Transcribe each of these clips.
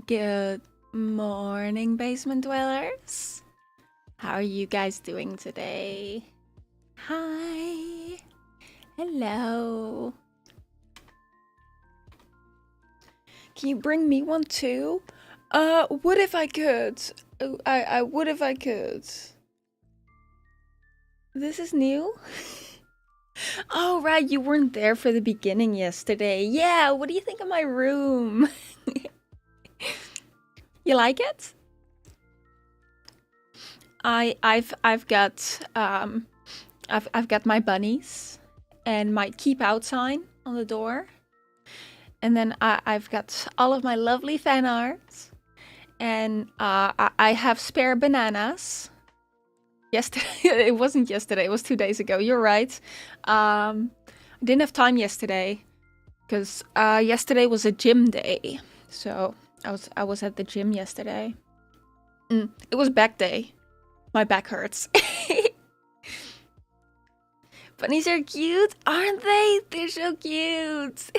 Good morning, basement dwellers. How are you guys doing today? Hi. Hello. Can you bring me one too? Would if I could. I would if I could. This is new? Oh, right, you weren't there for the beginning yesterday. Yeah, what do you think of my room? You like it? I've got my bunnies and my keep out sign on the door. And then I've got all of my lovely fan art. And I have spare bananas. Yesterday, it wasn't yesterday, it was 2 days ago. You're right. I didn't have time yesterday because yesterday was a gym day. So I was at the gym yesterday. It was back day. My back hurts. Bunnies are cute, aren't they? They're so cute.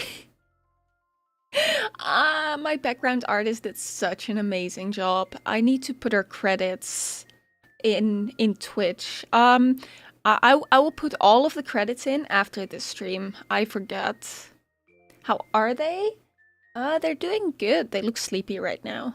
My background artist did such an amazing job. I need to put her credits in Twitch. I will put all of the credits in after this stream. I forgot. How are they? They're doing good. They look sleepy right now.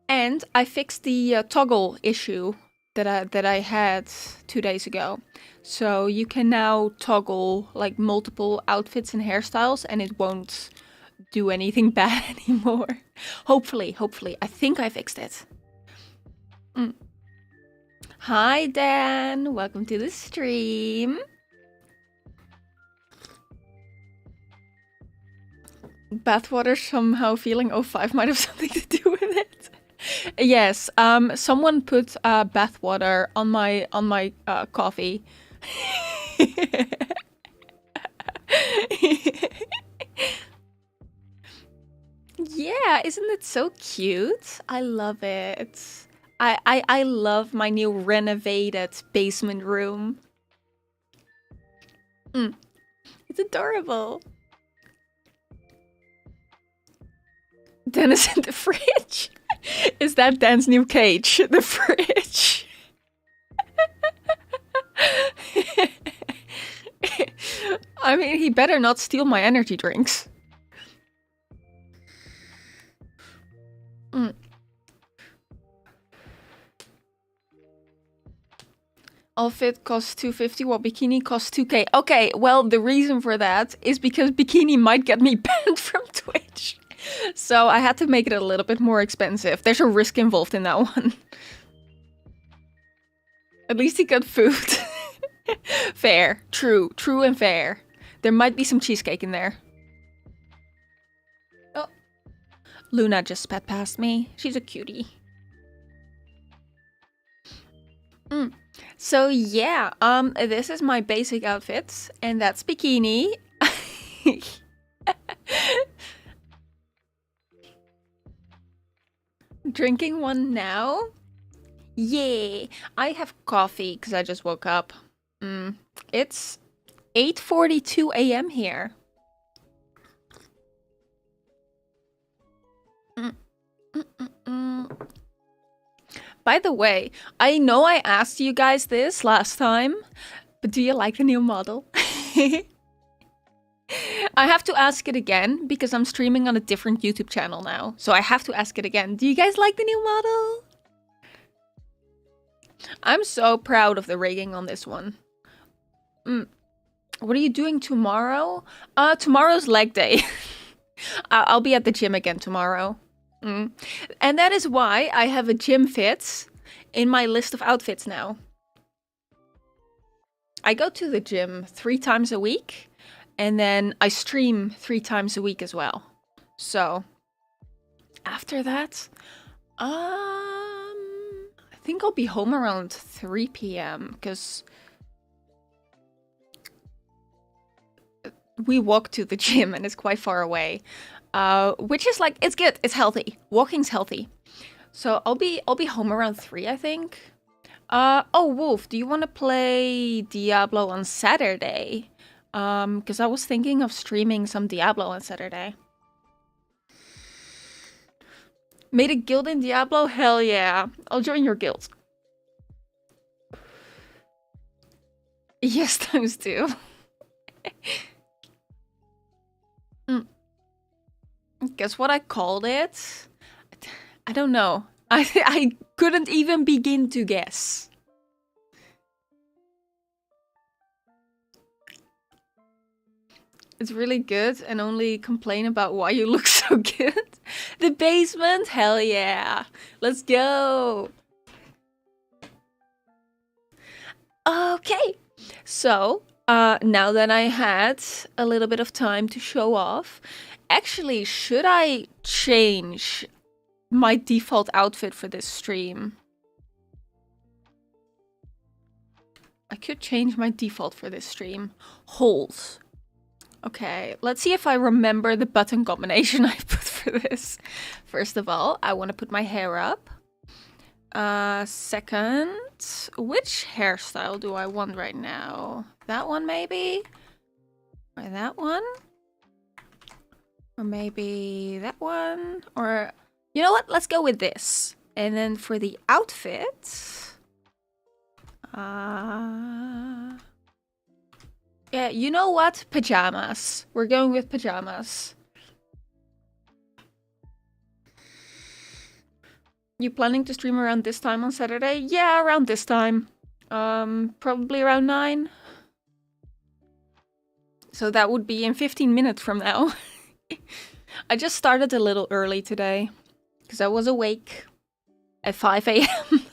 And I fixed the toggle issue that I had 2 days ago. So you can now toggle like multiple outfits and hairstyles and it won't do anything bad anymore. Hopefully. I think I fixed it. Hi Dan, welcome to the stream. Bathwater somehow feeling 05 might have something to do with it. Yes, someone put bathwater on my coffee. Yeah, isn't it so cute? I love it. I love my new renovated basement room. It's adorable. Dennis in the fridge. Is that Dan's new cage? The fridge. I mean, he better not steal my energy drinks. Outfit costs $250 while bikini costs $2K. Okay, well, the reason for that is because bikini might get me banned from Twitch. So I had to make it a little bit more expensive. There's a risk involved in that one. At least he got food. Fair. True and fair. There might be some cheesecake in there. Oh. Luna just sped past me. She's a cutie. So yeah, this is my basic outfit, and that's bikini. Drinking one now? Yeah, I have coffee because I just woke up. It's 8:42 a.m. here. By the way, I know I asked you guys this last time, but do you like the new model? I have to ask it again because I'm streaming on a different YouTube channel now. So I have to ask it again. Do you guys like the new model? I'm so proud of the rigging on this one. What are you doing tomorrow? Tomorrow's leg day. I'll be at the gym again tomorrow. And that is why I have a gym fit in my list of outfits now. I go to the gym 3 times a week. And then I stream 3 times a week as well. So after that, I think I'll be home around 3 p.m. because we walk to the gym and it's quite far away. Which is like, it's good, it's healthy. Walking's healthy. So I'll be home around 3, I think. Oh, Wolf, do you want to play Diablo on Saturday? Because I was thinking of streaming some Diablo on Saturday. Made a guild in Diablo? Hell yeah. I'll join your guild. Yes, times two. Guess what I called it? I don't know. I couldn't even begin to guess. It's really good, and only complain about why you look so good. The basement? Hell yeah. Let's go. Okay. So, now that I had a little bit of time to show off, actually, should I change my default outfit for this stream? I could change my default for this stream. Hold. Okay, let's see if I remember the button combination I put for this. First of all, I want to put my hair up. Second, which hairstyle do I want right now? That one maybe? Or that one? Or maybe that one? Or, you know what? Let's go with this. And then for the outfit... yeah, you know what? Pajamas. We're going with pajamas. You planning to stream around this time on Saturday? Yeah, around this time. Probably around 9. So that would be in 15 minutes from now. I just started a little early today. Because I was awake at 5 a.m.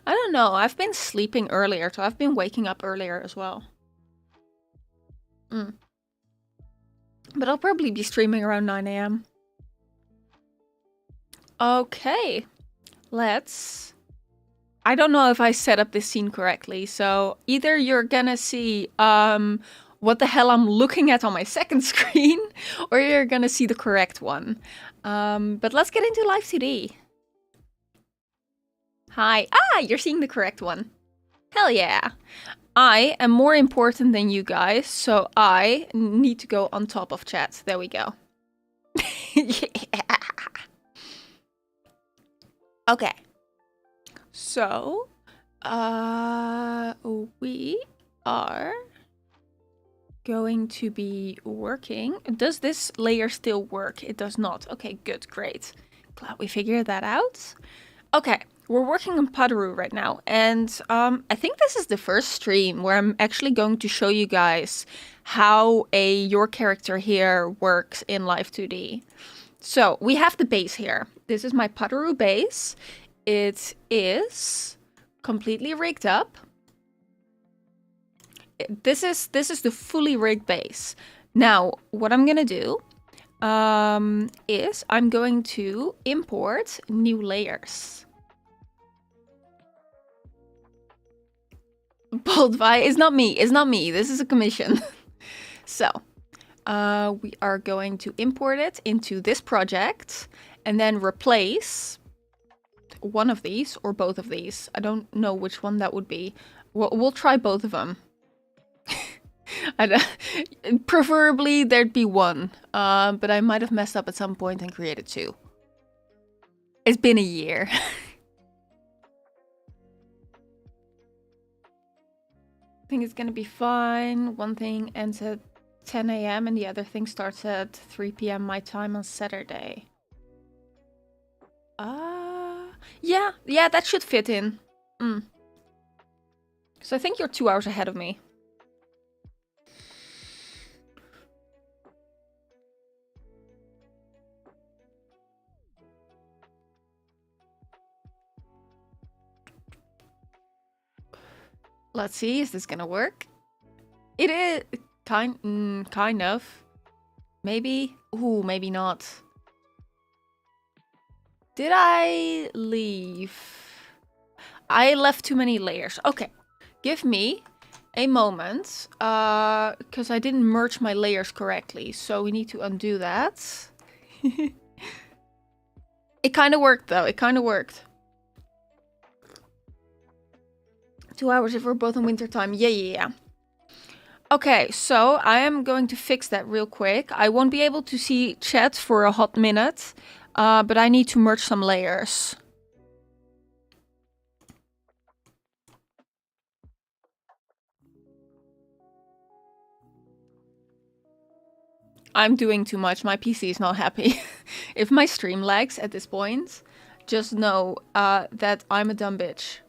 I don't know. I've been sleeping earlier, so I've been waking up earlier as well. But I'll probably be streaming around 9 a.m. Okay. Let's... I don't know if I set up this scene correctly, so either you're gonna see what the hell I'm looking at on my second screen, or you're gonna see the correct one. But let's get into Live2D. Hi. Ah, you're seeing the correct one. Hell yeah. I am more important than you guys, so I need to go on top of chat. There we go. Yeah. Okay. So, we are going to be working. Does this layer still work? It does not. Okay, good, great. Glad we figured that out. Okay. We're working on PADORU right now, and I think this is the first stream where I'm actually going to show you guys how your character here works in Live2D. So, we have the base here. This is my PADORU base. It is completely rigged up. This is the fully rigged base. Now, what I'm gonna do is I'm going to import new layers. Boldvi is not me. It's not me. This is a commission. So, we are going to import it into this project and then replace one of these or both of these. I don't know which one that would be. We'll try both of them. Preferably there'd be one, but I might have messed up at some point and created two. It's been a year. I think it's gonna be fine. One thing ends at 10 a.m. and the other thing starts at 3 p.m. my time on Saturday. Yeah, that should fit in. So I think you're 2 hours ahead of me. Let's see, is this gonna work? It is kind of. Maybe. Ooh, maybe not. Did I leave? I left too many layers. Okay, give me a moment, because I didn't merge my layers correctly, so we need to undo that. It kind of worked though. It kind of worked. 2 hours if we're both in winter time. Yeah. Okay, so I am going to fix that real quick. I won't be able to see chat for a hot minute, but I need to merge some layers. I'm doing too much. My PC is not happy. If my stream lags at this point, just know that I'm a dumb bitch.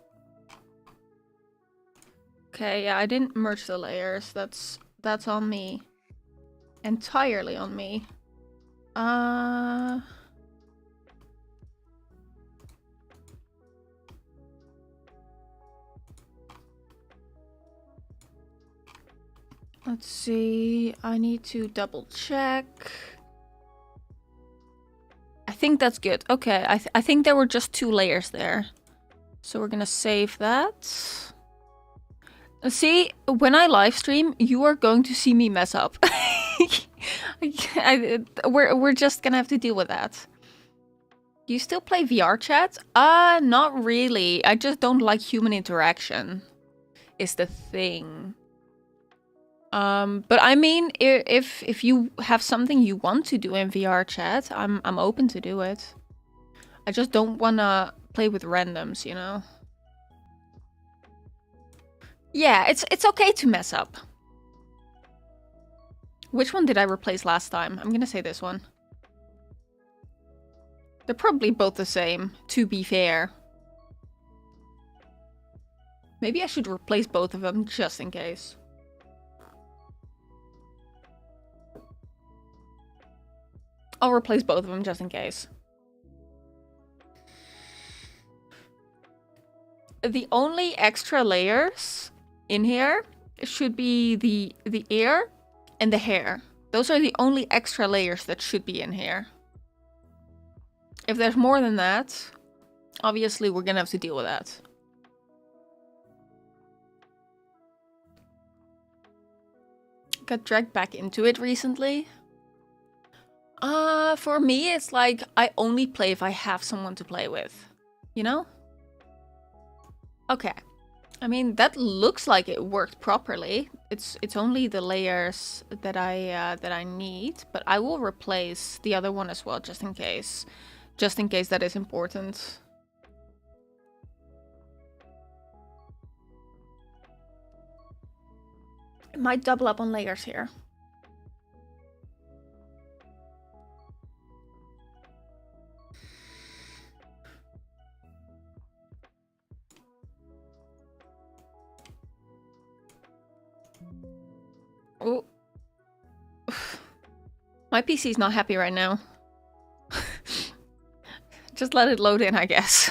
Okay, yeah, I didn't merge the layers. That's on me. Entirely on me. Let's see. I need to double check. I think that's good. Okay, I think there were just 2 layers there. So we're gonna save that. See, when I live stream, you are going to see me mess up. We're just gonna have to deal with that. Do you still play VR chat? Not really. I just don't like human interaction. Is the thing. But I mean, if you have something you want to do in VR chat, I'm open to do it. I just don't wanna play with randoms, you know? Yeah, it's okay to mess up. Which one did I replace last time? I'm gonna say this one. They're probably both the same, to be fair. Maybe I should replace both of them just in case. I'll replace both of them just in case. The only extra layers in here should be the ear and the hair. Those are the only extra layers that should be in here. If there's more than that, obviously we're gonna have to deal with that. Got dragged back into it recently. For me, it's like I only play if I have someone to play with, you know? Okay. I mean, that looks like it worked properly. It's only the layers that I need, but I will replace the other one as well, just in case. Just in case that is important. It might double up on layers here. Oh. My PC is not happy right now. Just let it load in, I guess.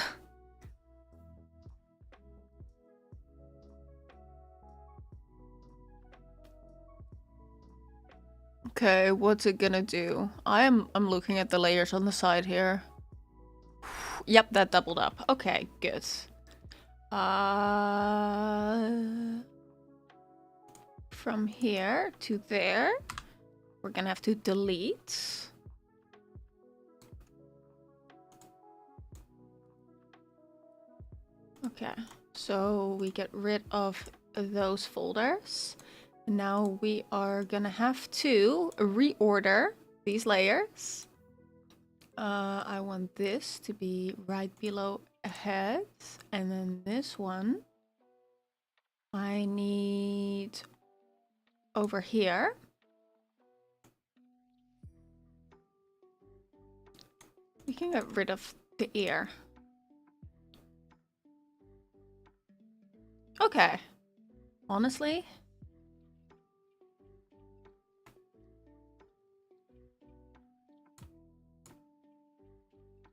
Okay, what's it gonna do? I'm looking at the layers on the side here. Yep, that doubled up. Okay, good. From here to there, we're gonna have to delete. Okay, so we get rid of those folders. Now we are gonna have to reorder these layers. I want this to be right below head, and then this one I need over here. We can get rid of the ear. Okay. Honestly,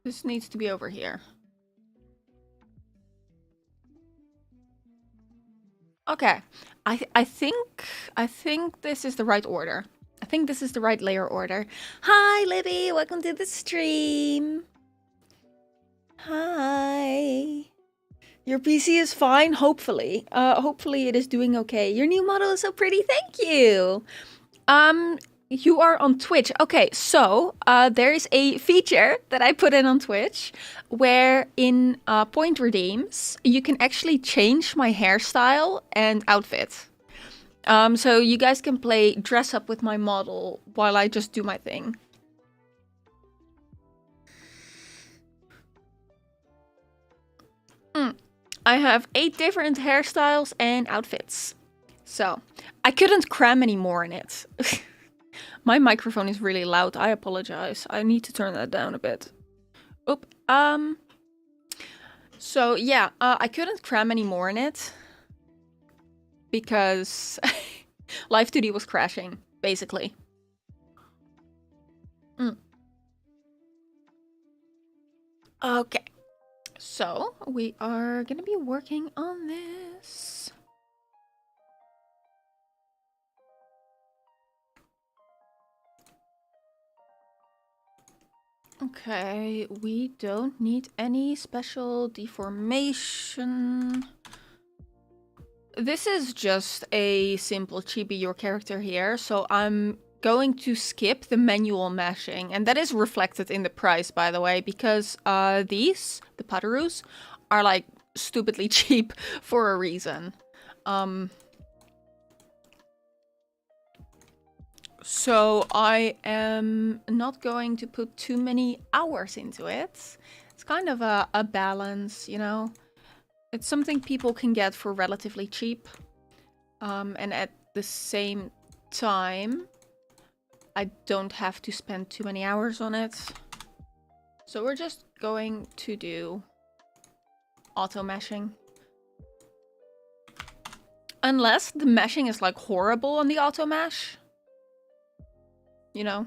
this needs to be over here. Okay. I think this is the right order. I think this is the right layer order. Hi, Libby. Welcome to the stream. Hi. Your PC is fine, hopefully. Hopefully it is doing okay. Your new model is so pretty. Thank you. You are on Twitch. Okay, so there is a feature that I put in on Twitch where in point redeems, you can actually change my hairstyle and outfit. So you guys can play dress up with my model while I just do my thing. I have 8 different hairstyles and outfits. So, I couldn't cram any more in it. My microphone is really loud. I apologize. I need to turn that down a bit. Oop. So, yeah, I couldn't cram any more in it. Because Live2D was crashing, basically. Okay. So, we are gonna be working on this. Okay, we don't need any special deformation. This is just a simple chibi your character here, so I'm going to skip the manual meshing, and that is reflected in the price, by the way, because these, the PADORUs, are like stupidly cheap for a reason. So I am not going to put too many hours into it. It's kind of a balance, you know? It's something people can get for relatively cheap. And at the same time, I don't have to spend too many hours on it. So we're just going to do auto meshing. Unless the meshing is like horrible on the auto mesh. You know?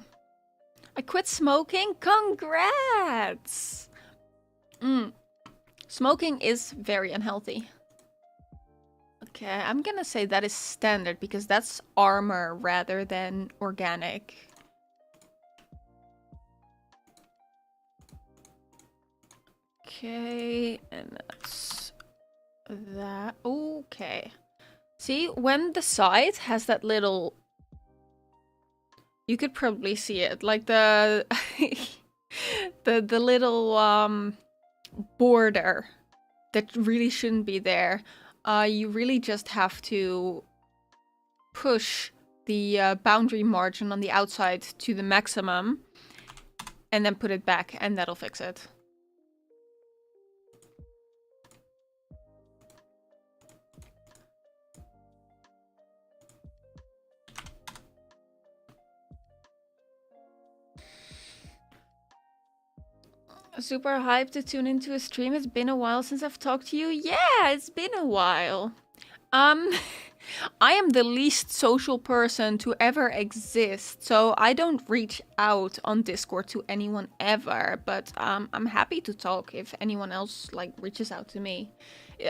I quit smoking? Congrats! Smoking is very unhealthy. Okay, I'm gonna say that is standard because that's armor rather than organic. Okay, and that's that. Okay. See, when the side has that little... You could probably see it, like the... the little border that really shouldn't be there. You really just have to push the boundary margin on the outside to the maximum and then put it back, and that'll fix it. Super hyped to tune into a stream. It's been a while since I've talked to you. Yeah, it's been a while. I am the least social person to ever exist, so I don't reach out on Discord to anyone ever, but I'm happy to talk if anyone else like reaches out to me.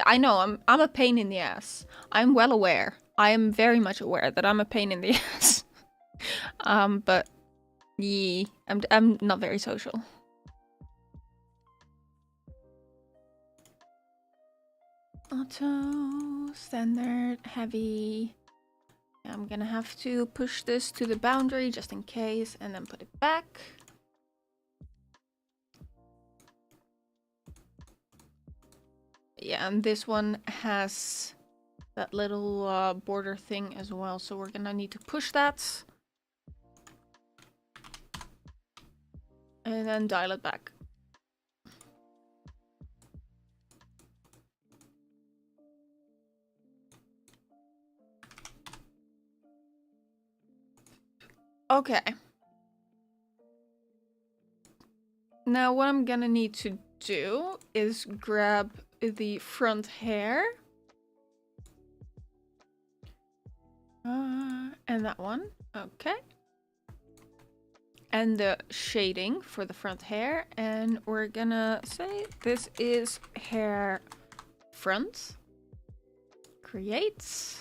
I know I'm a pain in the ass. I'm well aware. I am very much aware that I'm a pain in the ass. But yeah, I'm not very social. Auto, standard, heavy. I'm gonna have to push this to the boundary just in case and then put it back. Yeah, and this one has that little border thing as well, so we're gonna need to push that. And then dial it back. Okay. Now what I'm gonna need to do is grab the front hair. And that one. Okay. And the shading for the front hair. And we're gonna say this is hair front. Create.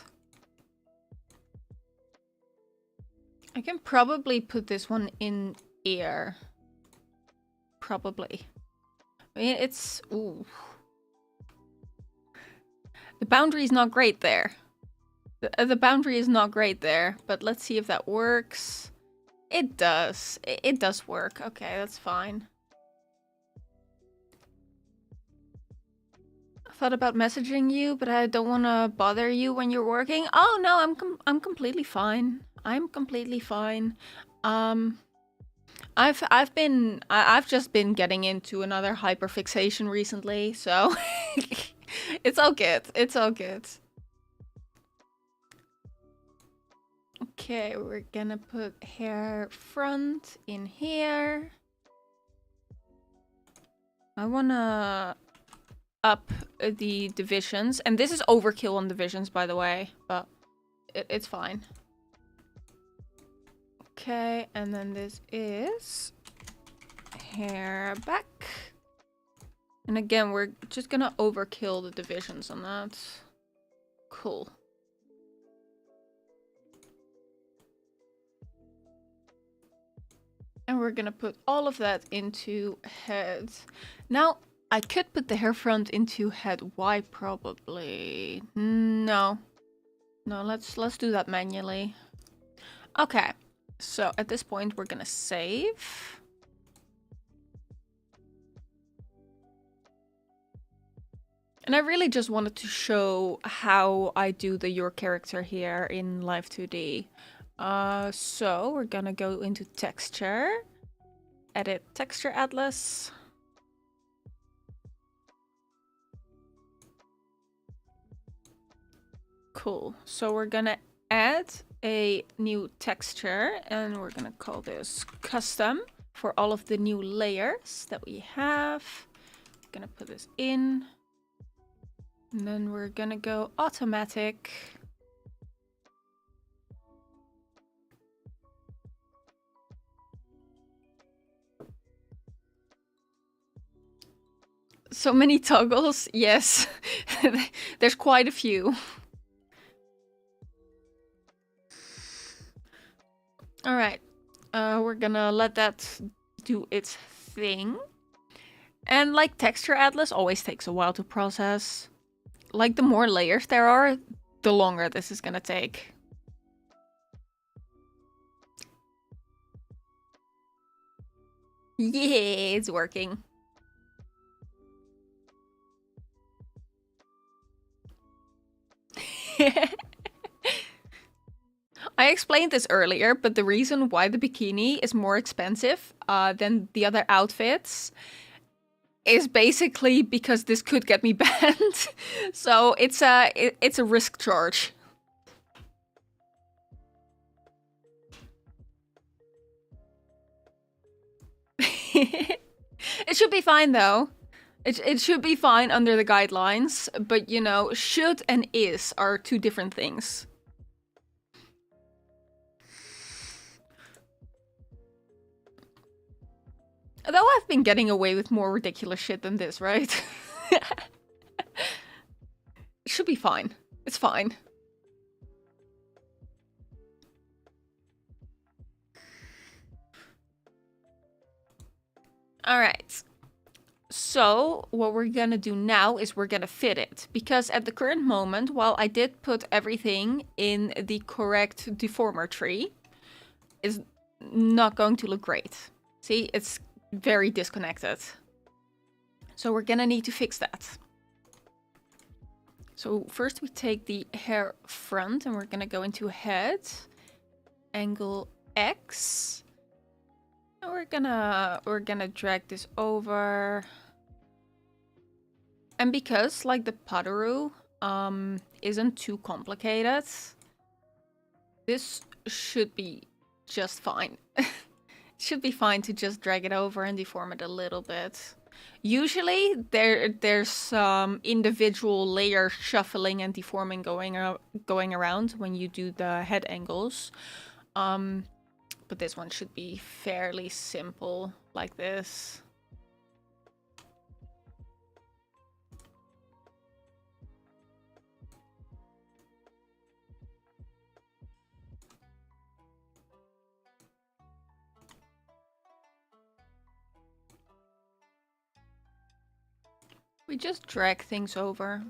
I can probably put this one in ear. Probably. I mean, it's... Ooh. The boundary is not great there. The boundary is not great there, but let's see if that works. It does. It does work. Okay, that's fine. thought about messaging you, but I don't want to bother you when you're working. Oh no, I'm completely fine. I'm completely fine. Um, I've just been getting into another hyperfixation recently, so it's all good. It's all good. Okay, we're gonna put hair front in here. I wanna up the divisions, and this is overkill on divisions, by the way, but it's fine. Okay, and then this is hair back. And again, we're just gonna overkill the divisions on that. Cool. And we're gonna put all of that into head. Now, I could put the hair front into head Y probably. No. No, let's do that manually. Okay. So at this point we're gonna save. And I really just wanted to show how I do the your character here in Live2D. So we're gonna go into texture, edit texture atlas. Cool. So we're gonna add a new texture and we're gonna call this custom for all of the new layers that we have. I'm gonna put this in. And then we're gonna go automatic. So many toggles, yes. There's quite a few. All right, we're gonna let that do its thing. And like texture atlas always takes a while to process. Like the more layers there are, the longer this is gonna take. Yeah, it's working. I explained this earlier, but the reason why the bikini is more expensive than the other outfits is basically because this could get me banned. So it's a risk charge. It should be fine though. It should be fine under the guidelines, but you know, should and is are two different things. Though I've been getting away with more ridiculous shit than this, right? It should be fine. It's fine. All right. So what we're gonna do now is we're gonna fit it. Because at the current moment, while I did put everything in the correct deformer tree, it's not going to look great. See, it's very disconnected. So we're gonna need to fix that. So first we take the hair front and we're gonna go into head, angle X. And we're gonna drag this over. And because like the PADORU isn't too complicated, this should be just fine. It should be fine to just drag it over and deform it a little bit. Usually there's some individual layer shuffling and deforming going around when you do the head angles. But this one should be fairly simple like this. We just drag things over.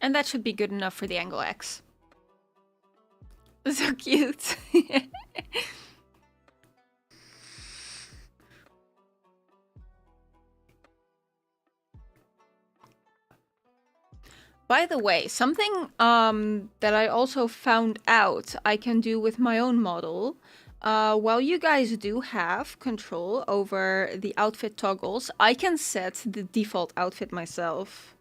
And that should be good enough for the angle X. So cute. By the way, something that I also found out I can do with my own model, while you guys do have control over the outfit toggles, I can set the default outfit myself.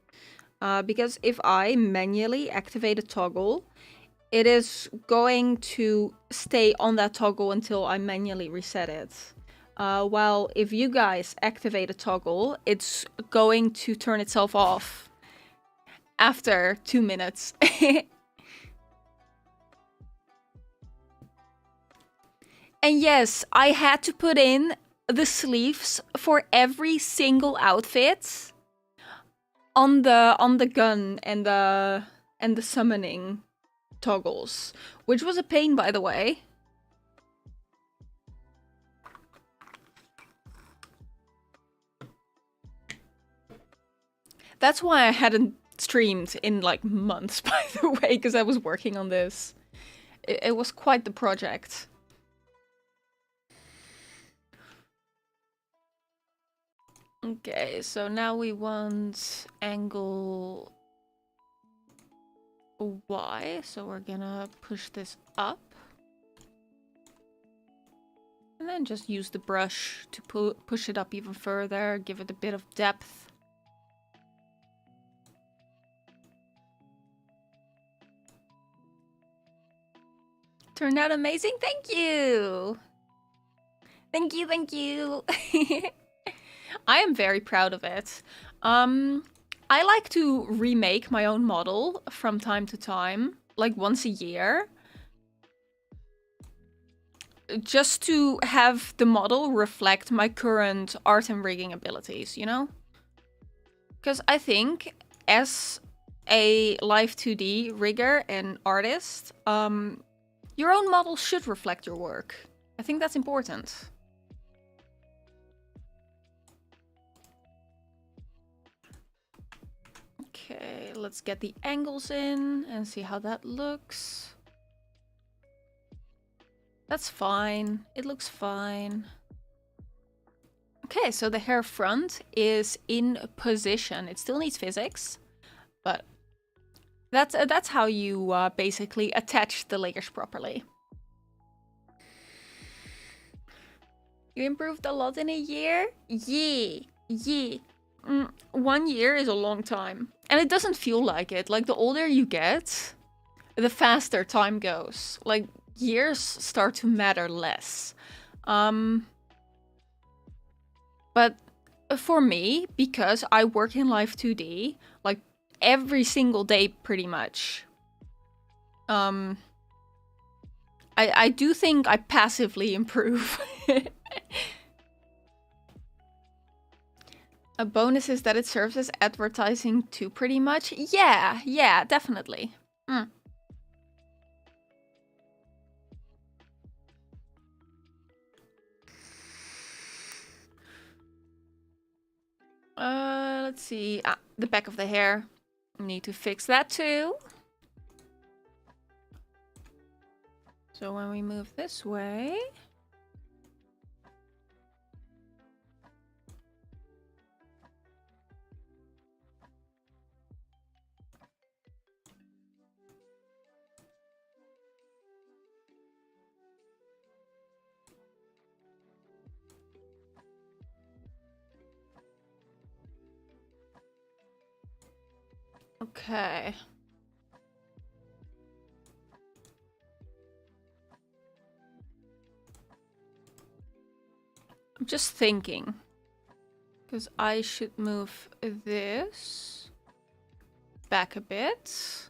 Because if I manually activate a toggle, it is going to stay on that toggle until I manually reset it. While if you guys activate a toggle, it's going to turn itself off after 2 minutes. And yes, I had to put in the sleeves for every single outfit on the gun and the summoning toggles, which was a pain, by the way. That's why I hadn't streamed in like months, by the way, because I was working on this. It was quite the project. Okay, so now we want angle Y, so we're gonna push this up. And then just use the brush to push it up even further, give it a bit of depth. Turned out amazing, thank you! Thank you, thank you! I am very proud of it. I like to remake my own model from time to time, like once a year. Just to have the model reflect my current art and rigging abilities, you know? Because I think as a Live2D rigger and artist, your own model should reflect your work. I think that's important. Okay, let's get the angles in and see how that looks. That's fine. It looks fine. Okay, so the hair front is in position. It still needs physics, but that's how you basically attach the layers properly. You improved a lot in a year? Yeah. 1 year is a long time. And it doesn't feel like it. Like, the older you get, the faster time goes. Like, years start to matter less. But for me, because I work in Live2D, like, every single day pretty much, I do think I passively improve. A bonus is that it serves as advertising too, pretty much. Yeah, definitely. Let's see. The back of the hair. Need to fix that too. So when we move this way... Okay. I'm just thinking. Because I should move this back a bit.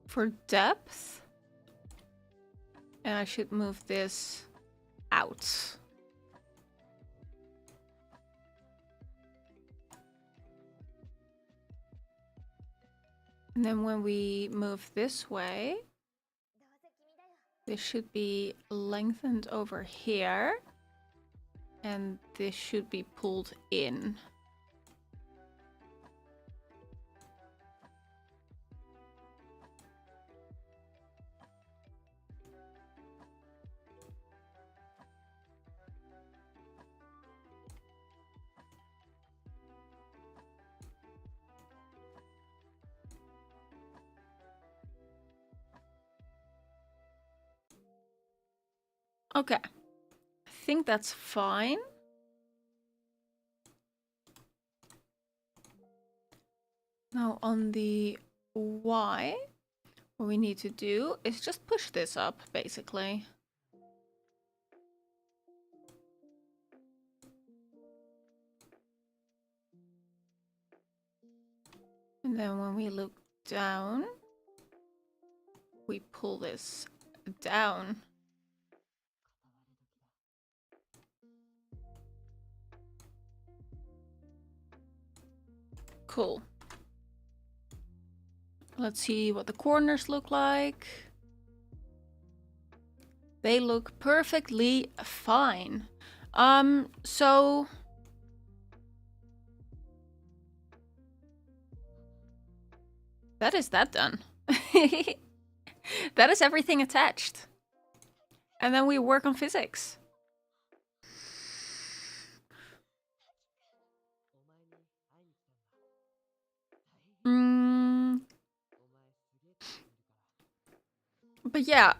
For depth. And I should move this out. And then when we move this way, this should be lengthened over here. And this should be pulled in. Okay. I think that's fine. Now on the Y, what we need to do is just push this up, basically. And then when we look down, we pull this down. Cool. Let's see what the corners look like. They look perfectly fine. So that is that done. That is everything attached. And then we work on physics. But yeah,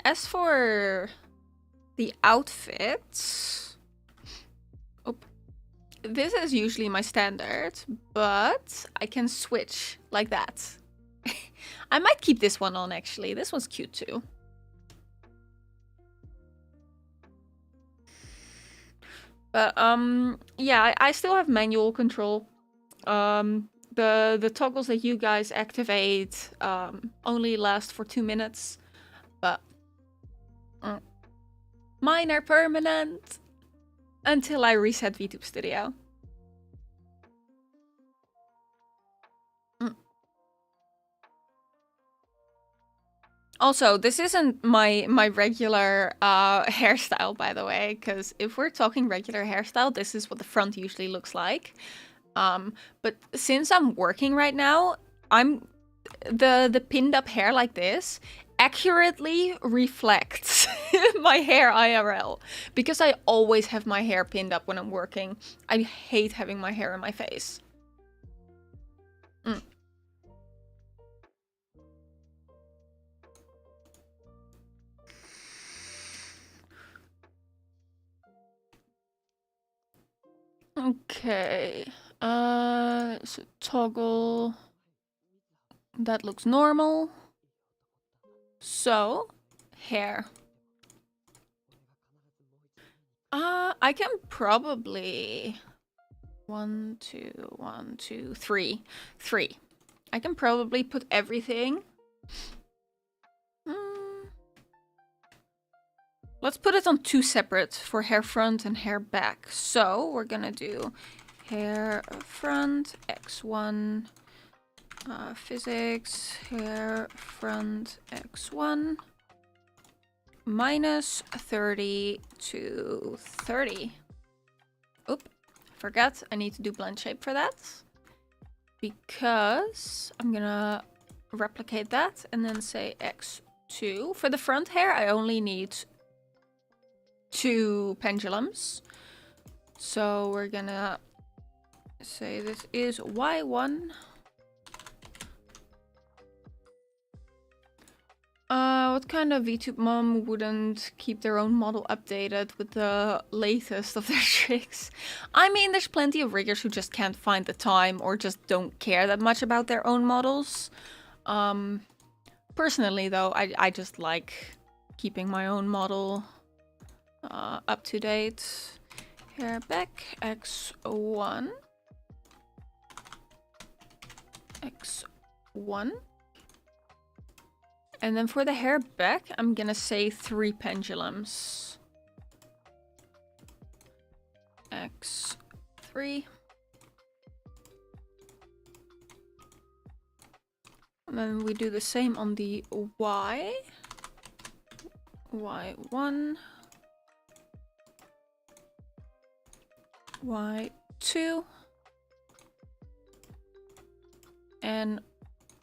as for the outfits, this is usually my standard, but I can switch like that. I might keep this one on, actually. This one's cute too. But yeah, I still have manual control. The toggles that you guys activate only last for 2 minutes, but mine are permanent until I reset VTube Studio. Also, this isn't my regular hairstyle, by the way, because if we're talking regular hairstyle, this is what the front usually looks like. But since I'm working right now, the pinned up hair like this accurately reflects my hair IRL, because I always have my hair pinned up when I'm working. I hate having my hair in my face. Okay, so toggle, that looks normal. So, hair. I can probably 1, 2, 1, 2, 3. I can probably put everything. Let's put it on 2 separate for hair front and hair back. So we're gonna do hair front x1, physics, hair front x1, minus 30 to 30. Oop, forgot I need to do blend shape for that, because I'm gonna replicate that and then say x2. For the front hair, I only need 2 pendulums. So we're gonna say this is y1. What kind of VTube mom wouldn't keep their own model updated with the latest of their tricks? I mean, there's plenty of riggers who just can't find the time or just don't care that much about their own models. Personally though, I just like keeping my own model up to date. Hair back x1, x1. And then for the hair back, I'm gonna say 3 pendulums. x3. And then we do the same on the y. y1. y2. And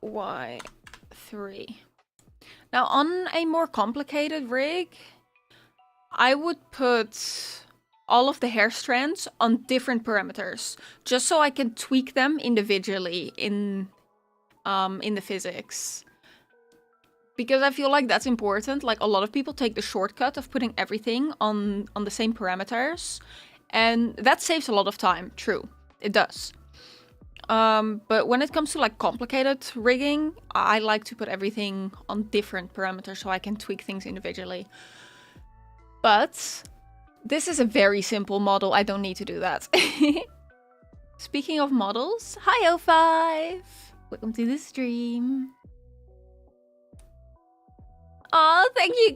y3. Now, on a more complicated rig, I would put all of the hair strands on different parameters, just so I can tweak them individually in the physics. because I feel like that's important. Like a lot of people take the shortcut of putting everything on the same parameters, and that saves a lot of time. True, it does. But when it comes to like complicated rigging, I like to put everything on different parameters so I can tweak things individually. But this is a very simple model. I don't need to do that. Speaking of models, hi O5! Welcome to the stream. Oh, thank you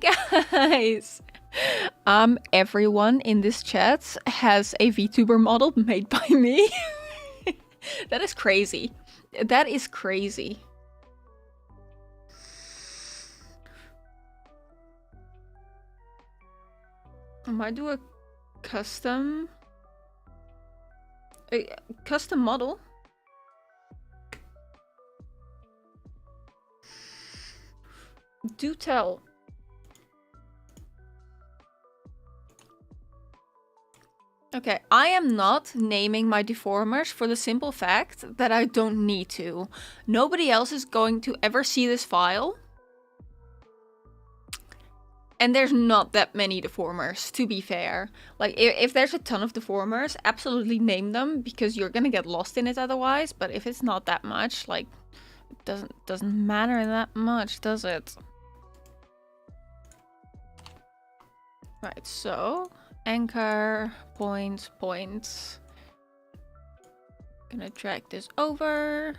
guys! Everyone in this chat has a VTuber model made by me. That is crazy. That is crazy. I might do a custom model. Do tell. Okay, I am not naming my deformers for the simple fact that I don't need to. Nobody else is going to ever see this file. And there's not that many deformers, to be fair. Like, if there's a ton of deformers, absolutely name them, because you're gonna get lost in it otherwise. But if it's not that much, like, it doesn't matter that much, does it? Right, so anchor, point. Gonna drag this over.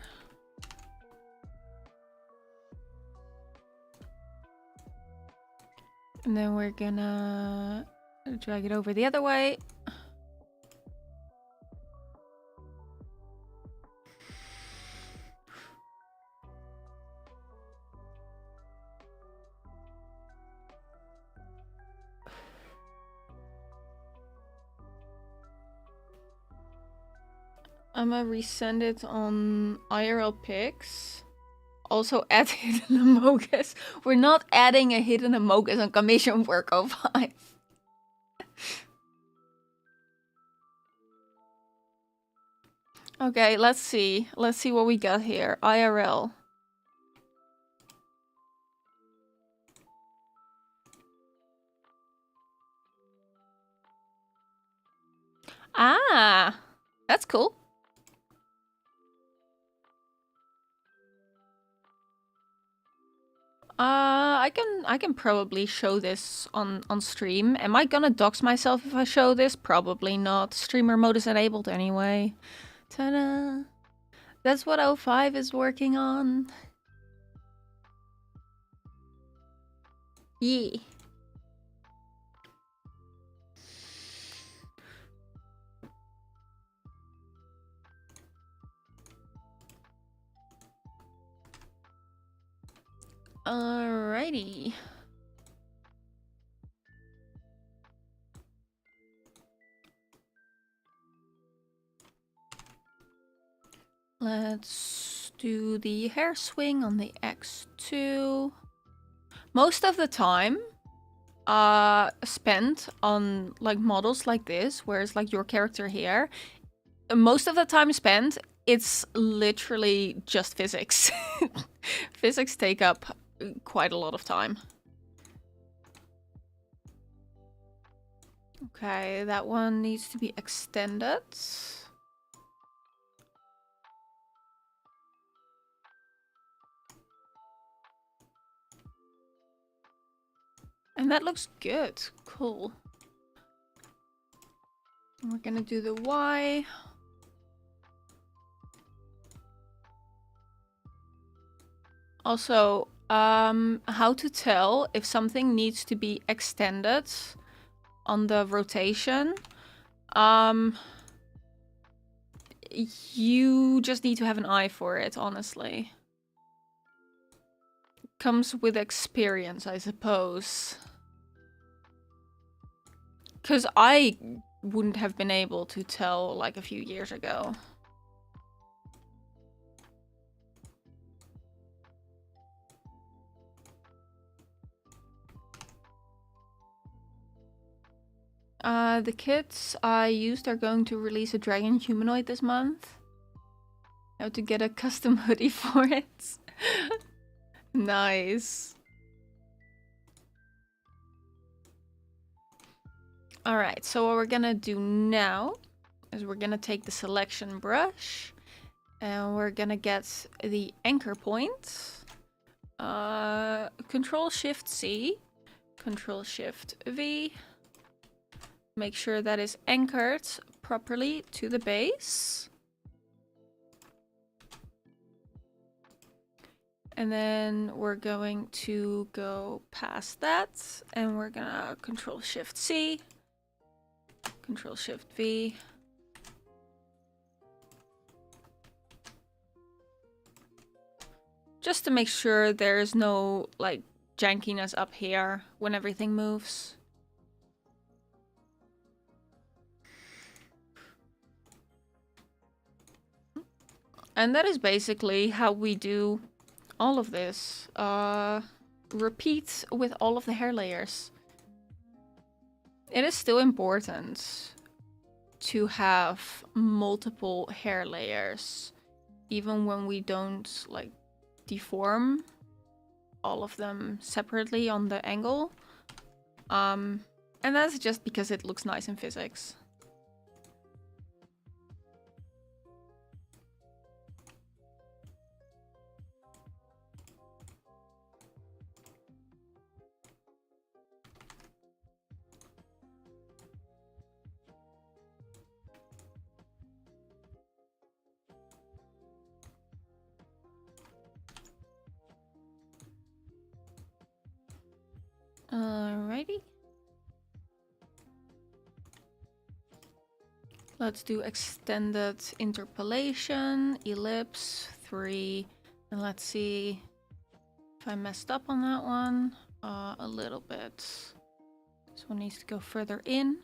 And then we're gonna drag it over the other way. I'm gonna resend it on IRL pics. Also add hidden emotes. We're not adding a hidden emotes on commission work 05. Okay, let's see. Let's see what we got here. IRL. Ah, that's cool. I can probably show this on stream. Am I gonna dox myself if I show this? Probably not. Streamer mode is enabled anyway. Ta-da! That's what 05 is working on. Yeah. Alrighty. Let's do the hair swing on the X2. Most of the time spent on like models like this, where it's like your character here, most of the time spent, it's literally just physics. Physics take up quite a lot of time. Okay, that one needs to be extended. And that looks good. Cool. We're gonna do the Y. Also, how to tell if something needs to be extended on the rotation. You just need to have an eye for it, honestly. Comes with experience, I suppose. Because I wouldn't have been able to tell like a few years ago. The kits I used are going to release a dragon humanoid this month. I have to get a custom hoodie for it. Nice. All right, so what we're gonna do now is we're gonna take the selection brush and we're gonna get the anchor point. Control Shift C, Control Shift V. Make sure that is anchored properly to the base. And then we're going to go past that and we're gonna Control Shift C, Control Shift V. Just to make sure there's no like jankiness up here when everything moves. And that is basically how we do all of this. Repeat with all of the hair layers. It is still important to have multiple hair layers, even when we don't like deform all of them separately on the angle. And that's just because it looks nice in physics. Alrighty. Let's do extended interpolation, ellipse, 3. And let's see if I messed up on that one. A little bit. This one needs to go further in.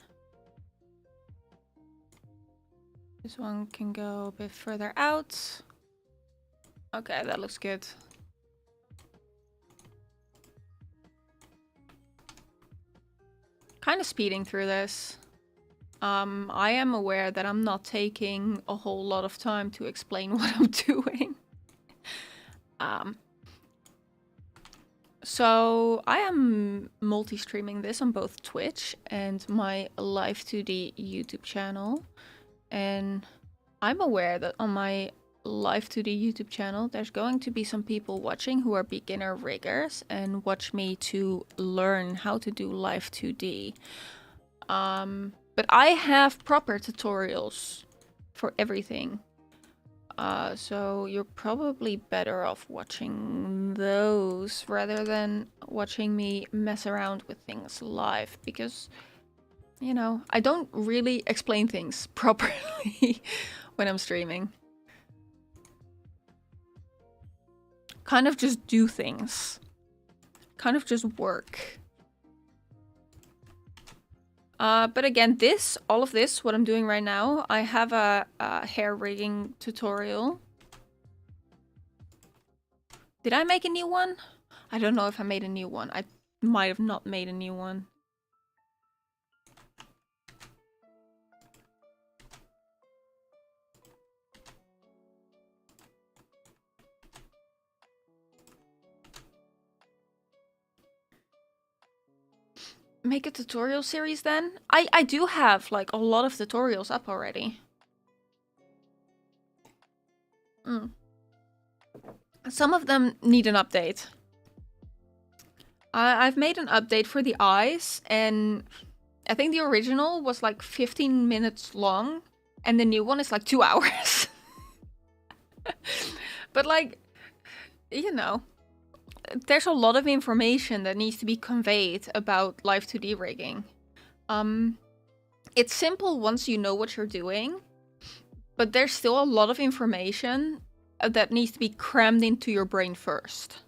This one can go a bit further out. Okay, that looks good. Kind of speeding through this. I am aware that I'm not taking a whole lot of time to explain what I'm doing. So I am multi-streaming this on both Twitch and my Live2D YouTube channel. And I'm aware that on my Live2D YouTube channel, there's going to be some people watching who are beginner riggers and watch me to learn how to do Live2D. But I have proper tutorials for everything. So you're probably better off watching those rather than watching me mess around with things live, because, you know, I don't really explain things properly when I'm streaming. Kind of just do things. Kind of just work. But again, all of this, what I'm doing right now, I have a hair rigging tutorial. Did I make a new one? I don't know if I made a new one. I might have not made a new one. Make a tutorial series then? I do have like a lot of tutorials up already. Some of them need an update. I've made an update for the eyes, and I think the original was like 15 minutes long, and the new one is like 2 hours. But like, you know, there's a lot of information that needs to be conveyed about Live2D rigging. It's simple once you know what you're doing, but there's still a lot of information that needs to be crammed into your brain first.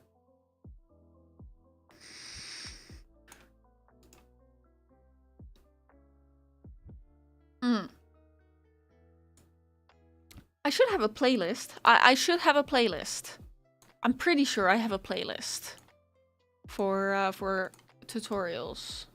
I should have a playlist. I should have a playlist. I'm pretty sure I have a playlist for tutorials.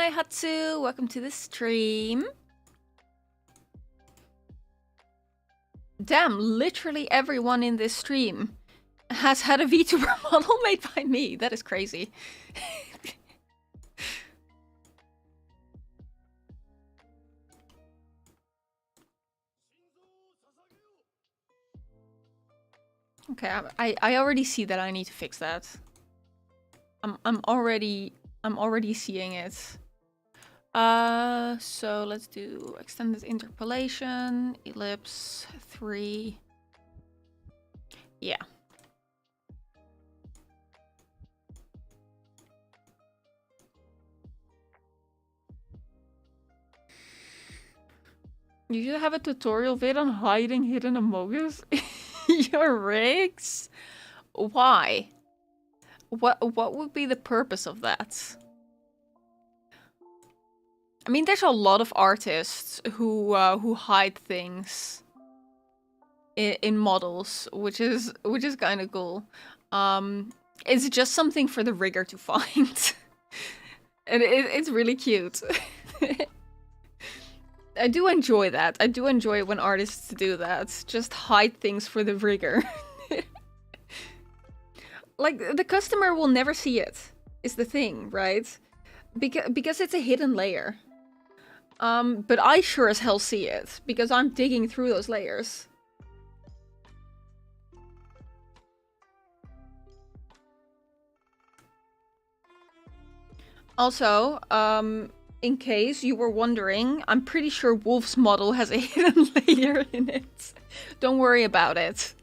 Hi, Hatsu. Welcome to the stream. Damn, literally everyone in this stream has had a VTuber model made by me. That is crazy. Okay, I already see that I need to fix that. I'm already seeing it. So let's do extended interpolation, ellipse 3. Yeah. You should have a tutorial vid on hiding hidden emojis. Your rigs? Why? What would be the purpose of that? I mean, there's a lot of artists who hide things in models, which is kind of cool. It's just something for the rigger to find, and it's really cute. I do enjoy that. I do enjoy when artists do that. Just hide things for the rigger. Like, the customer will never see it, is the thing, right? Because it's a hidden layer. But I sure as hell see it, because I'm digging through those layers. Also, in case you were wondering, I'm pretty sure Wolf's model has a hidden layer in it. Don't worry about it.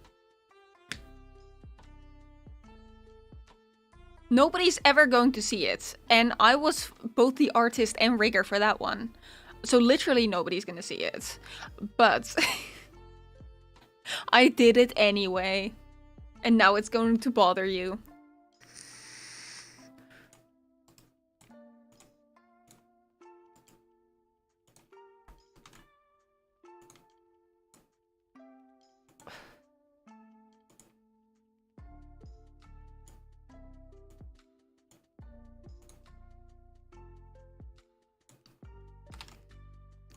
Nobody's ever going to see it, and I was both the artist and rigger for that one. So literally nobody's gonna see it. But I did it anyway, and now it's going to bother you.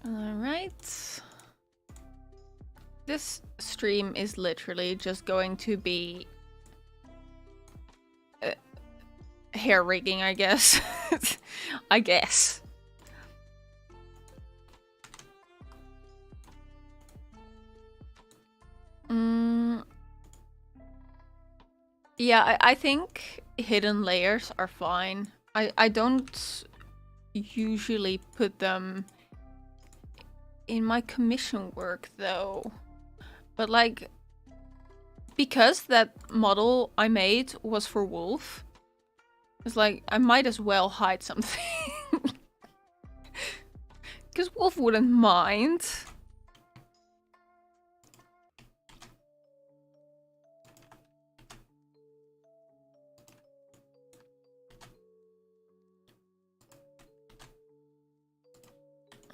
Alright. This stream is literally just going to be hair rigging, I guess. I guess. Yeah, I think hidden layers are fine. I don't usually put them in my commission work, though. But, like, because that model I made was for Wolf, it's like, I might as well hide something. Because Wolf wouldn't mind.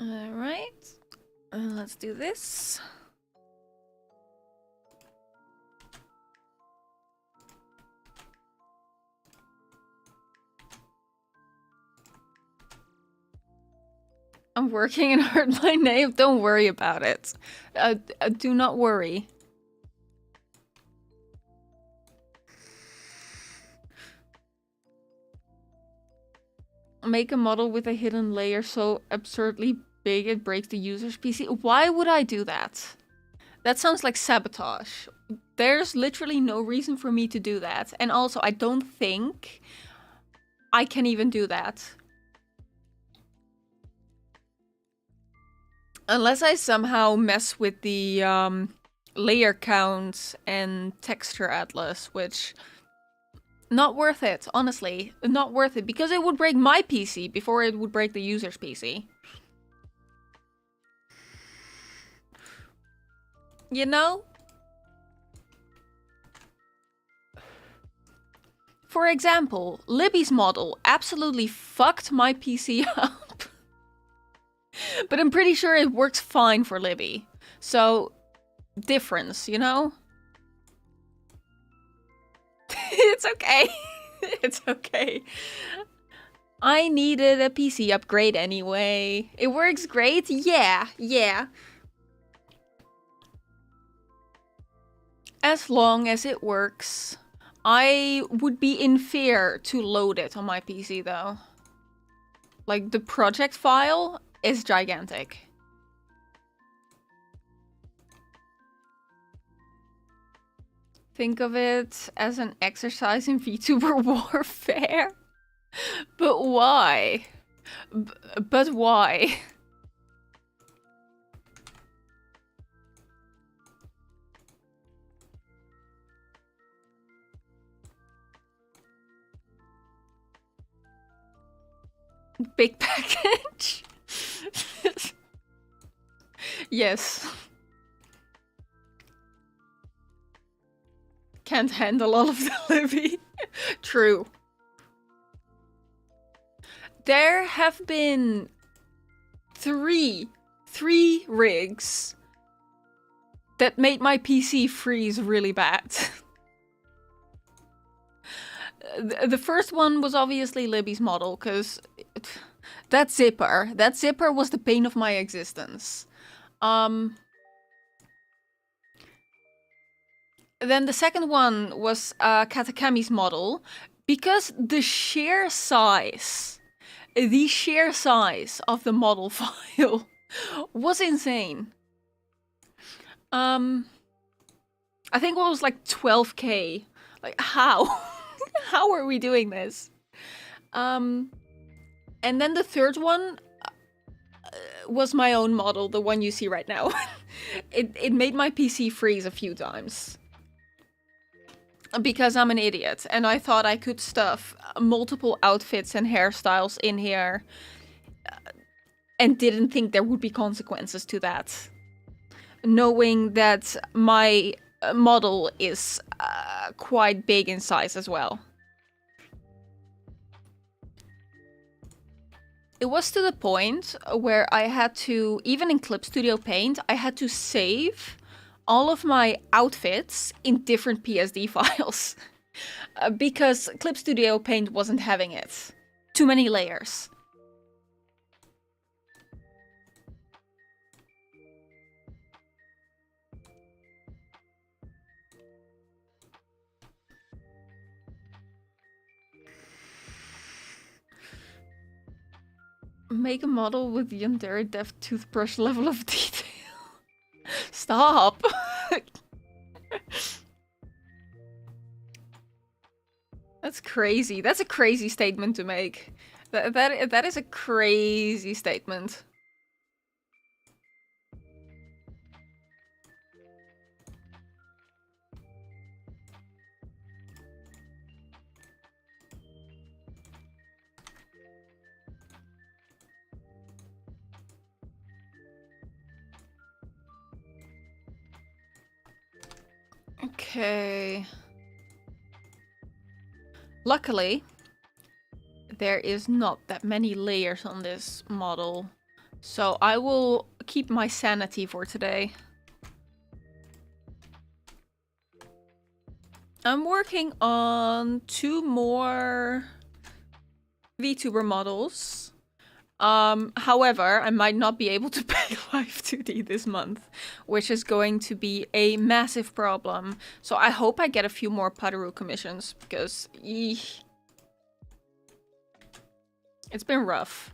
Alright. Let's do this. I'm working and hurt my name. Don't worry about it. Do not worry. Make a model with a hidden layer so absurdly big it breaks the user's PC. Why would I do that? That sounds like sabotage. There's literally no reason for me to do that. And also, I don't think I can even do that. Unless I somehow mess with the layer count and texture atlas, which... not worth it, honestly. Not worth it, because it would break my PC before it would break the user's PC. You know? For example, Libby's model absolutely fucked my PC up. But I'm pretty sure it works fine for Libby. So, difference, you know? It's okay. It's okay. I needed a PC upgrade anyway. It works great? Yeah. As long as it works. I would be in fear to load it on my PC though. Like, the project file is gigantic. Think of it as an exercise in VTuber warfare. But why? But why? Big package? Yes. Can't handle all of the Libby. True. There have been three rigs that made my PC freeze really bad. The first one was obviously Libby's model, because that zipper was the bane of my existence. Then the second one was Katakami's model, because the sheer size of the model file was insane. I think it was like 12K. Like, how? How are we doing this? And then the third one was my own model, the one you see right now. It made my PC freeze a few times. Because I'm an idiot, and I thought I could stuff multiple outfits and hairstyles in here, and didn't think there would be consequences to that. Knowing that my model is quite big in size as well. It was to the point where I had to, even in Clip Studio Paint, I had to save all of my outfits in different PSD files. Because Clip Studio Paint wasn't having it. Too many layers. Make a model with the Yandere Deft toothbrush level of detail. Stop! That's crazy. That's a crazy statement to make. That is a crazy statement. Okay. Luckily, there is not that many layers on this model, so I will keep my sanity for today. I'm working on 2 more VTuber models. However, I might not be able to pay Live2D this month, which is going to be a massive problem. So I hope I get a few more PADORU commissions, because it's been rough.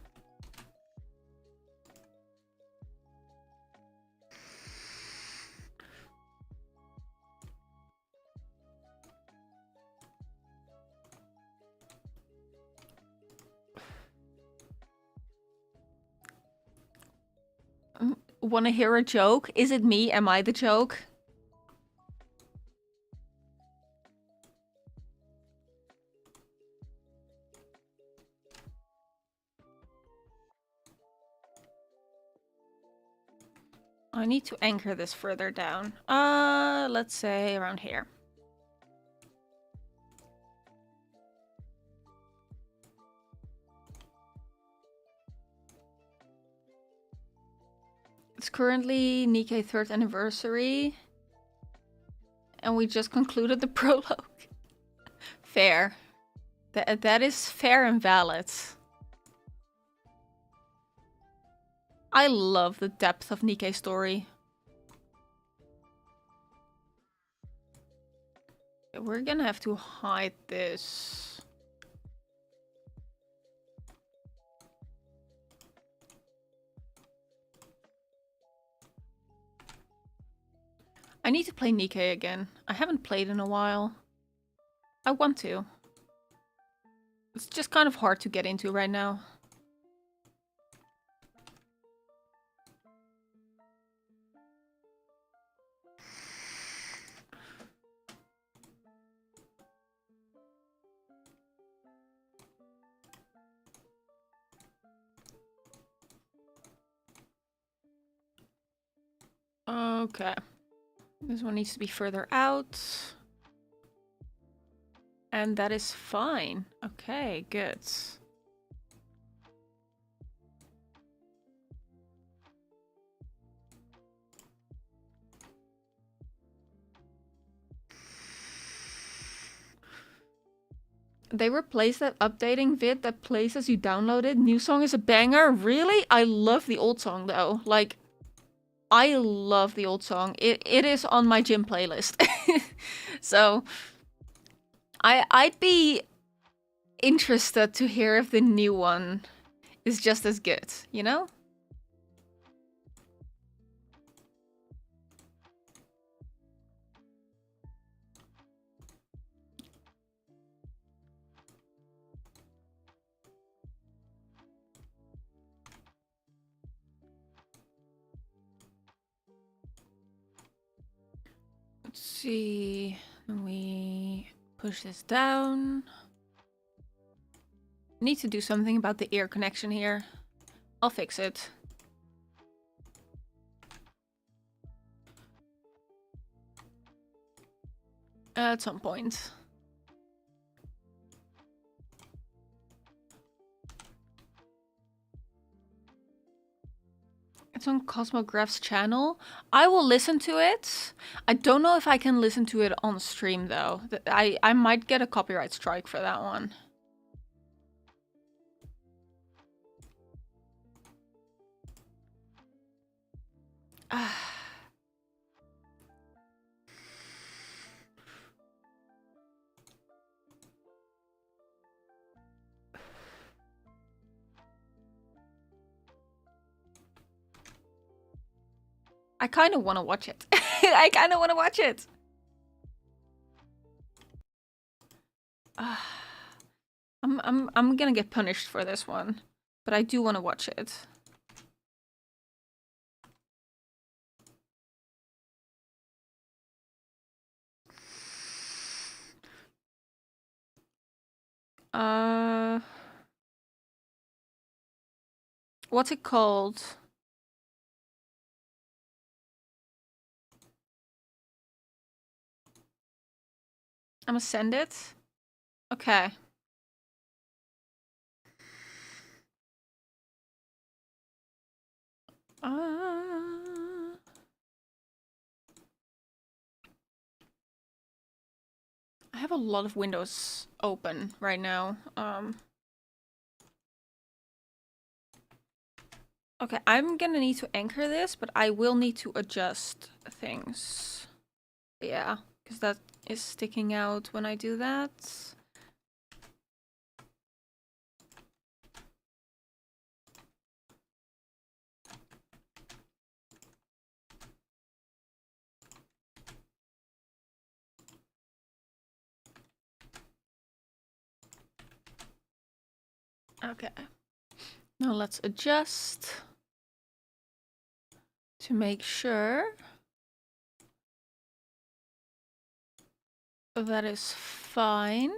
Wanna hear a joke? Is it me? Am I the joke? I need to anchor this further down. Let's say around here. It's currently Nikkei 3rd anniversary. And we just concluded the prologue. Fair. That is fair and valid. I love the depth of Nikkei's story. We're gonna have to hide this. I need to play Nikkei again. I haven't played in a while. I want to. It's just kind of hard to get into right now. Okay. This one needs to be further out. And that is fine. Okay, good. They replaced that updating vid that plays as you downloaded. New song is a banger. Really? I love the old song though. Like, I love the old song. It is on my gym playlist. So I'd be interested to hear if the new one is just as good, you know? Let's see. We push this down. Need to do something about the ear connection here. I'll fix it. At some point. It's on Cosmograph's channel. I will listen to it. I don't know if I can listen to it on stream though. I might get a copyright strike for that one. I kind of want to watch it. I kind of want to watch it. I'm gonna get punished for this one, but I do want to watch it. What's it called? I'm gonna send it. Okay. I have a lot of windows open right now. Okay, I'm gonna need to anchor this, but I will need to adjust things. Yeah, because that is sticking out when I do that. Okay. Now let's adjust to make sure that is fine.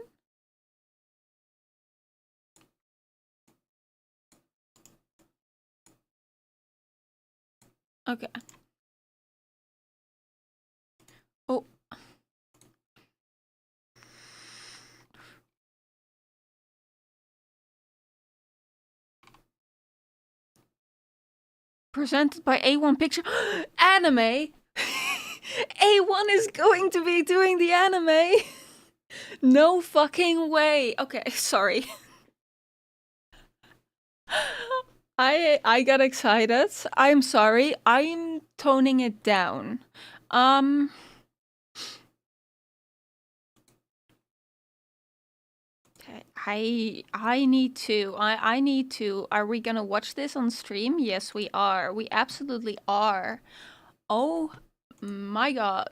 Okay. Oh. Presented by A1 Picture. Anime! A1 is going to be doing the anime! No fucking way! Okay, sorry. I got excited. I'm sorry. I'm toning it down. Okay. I need to. I need to. Are we gonna watch this on stream? Yes, we are. We absolutely are. Oh my god.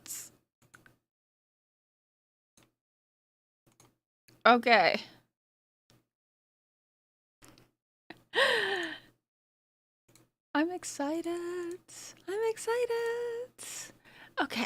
Okay. I'm excited. I'm excited. Okay.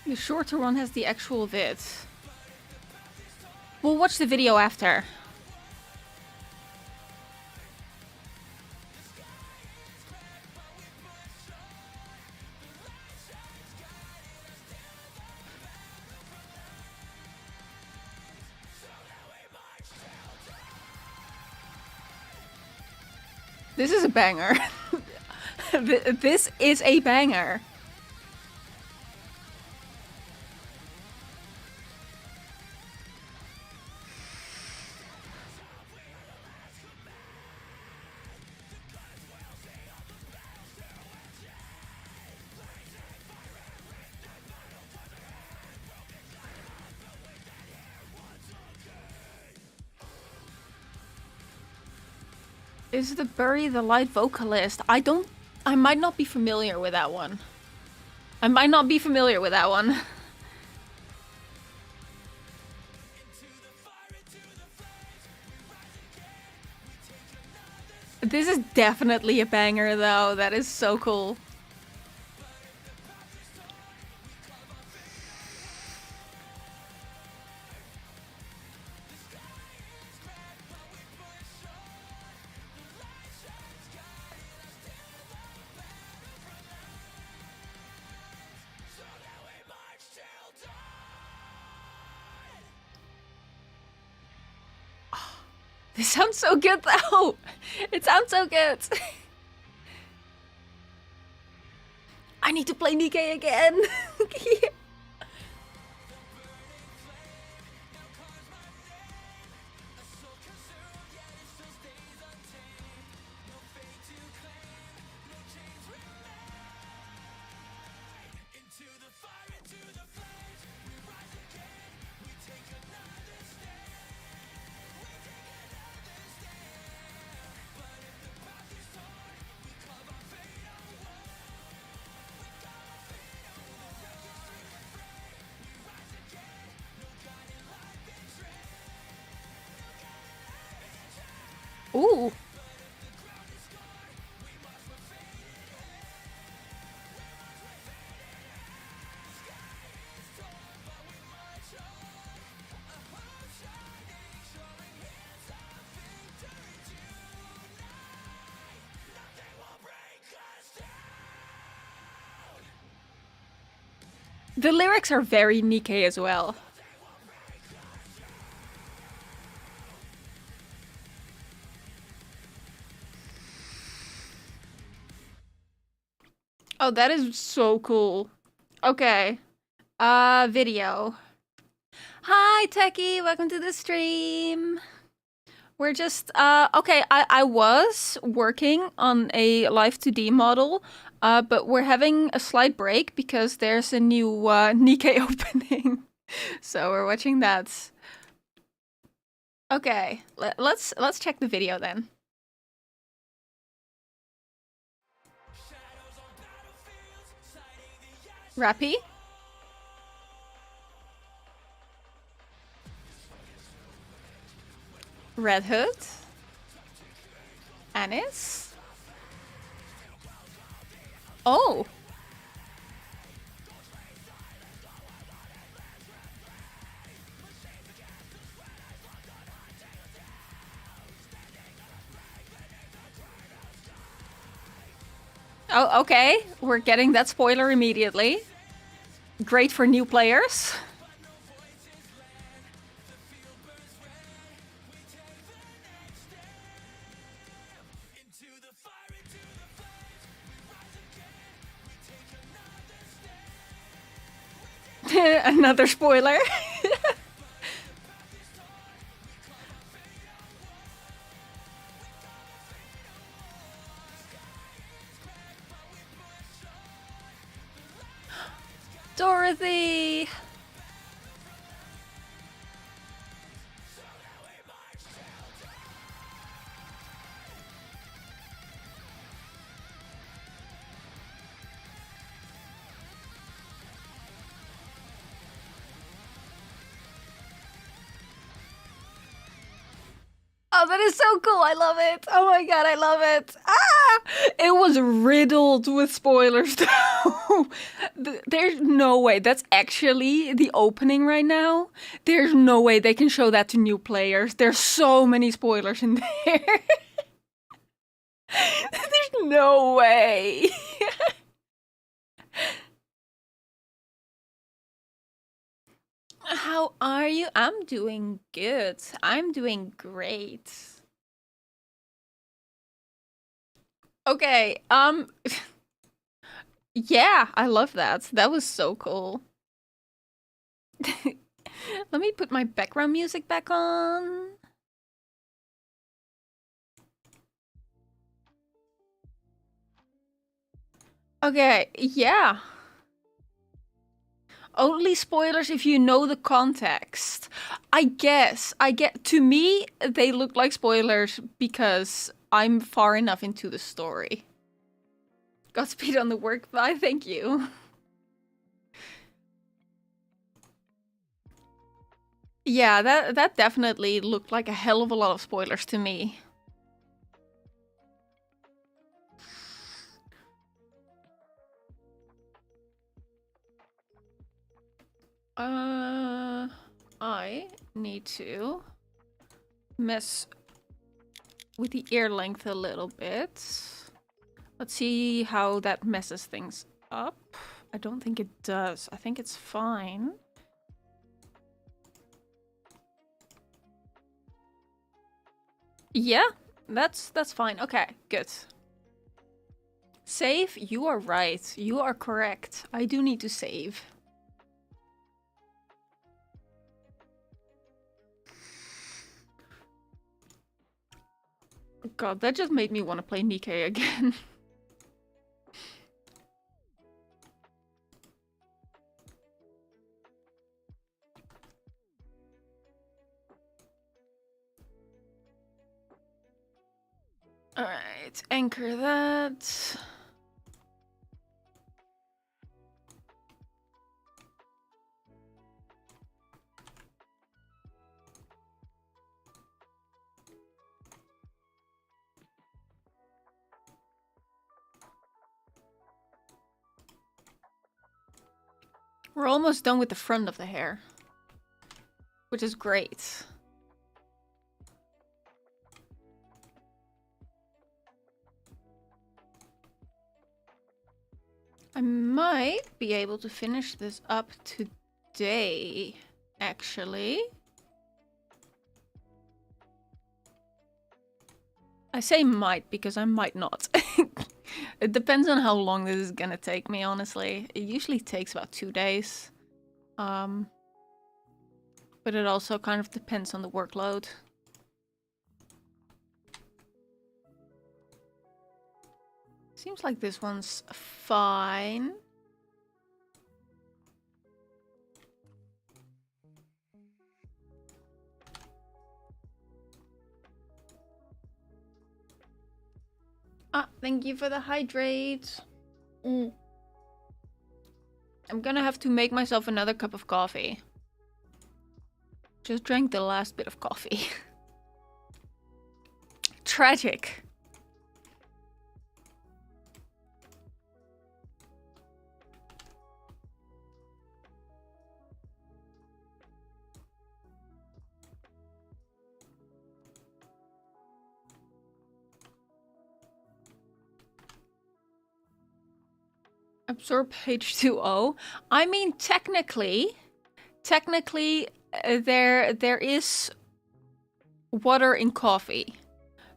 The shorter one has the actual vid. We'll watch the video after. This is a banger. This is a banger. Is the Bury the Light vocalist? I might not be familiar with that one. I might not be familiar with that one. This is definitely a banger though. That is so cool. This sounds so good though. It sounds so good. I need to play Nikkei again. Ooh. The lyrics are very Nikkei as well. Oh, that is so cool. Okay. Video. Hi, Techie. Welcome to the stream. We're just, okay, I was working on a Live2D model, but we're having a slight break because there's a new Nikkei opening. So we're watching that. Okay, let's check the video then. Rappy. Red Hood. Anis. Oh. Oh, okay. We're getting that spoiler immediately. Great for new players. Another spoiler. Dorothy. Oh, that is so cool. I love it. Oh my god, I love it. Ah! It was riddled with spoilers, though. There's no way. That's actually the opening right now. There's no way they can show that to new players. There's so many spoilers in there. There's no way. How are you? I'm doing good. I'm doing great. Okay, yeah, I love that. That was so cool. Let me put my background music back on. Okay, yeah. Only spoilers if you know the context. I guess. To me, they look like spoilers because I'm far enough into the story. Godspeed on the work. Bye, thank you. Yeah, that definitely looked like a hell of a lot of spoilers to me. I need to mess with the ear length a little bit. Let's see how that messes things up. I don't think it does. I think it's fine. Yeah, that's fine. Okay, good. Save? You are right. You are correct. I do need to save. God, that just made me want to play Nikkei again. Alright, anchor that. We're almost done with the front of the hair, which is great. I might be able to finish this up today, actually. I say might because I might not. It depends on how long this is gonna take me, honestly. It usually takes about 2 days. But it also kind of depends on the workload. Seems like this one's fine. Ah, thank you for the hydrate. I'm gonna have to make myself another cup of coffee. Just drank the last bit of coffee. Tragic. Absorb H2O. I mean, technically, there is water in coffee.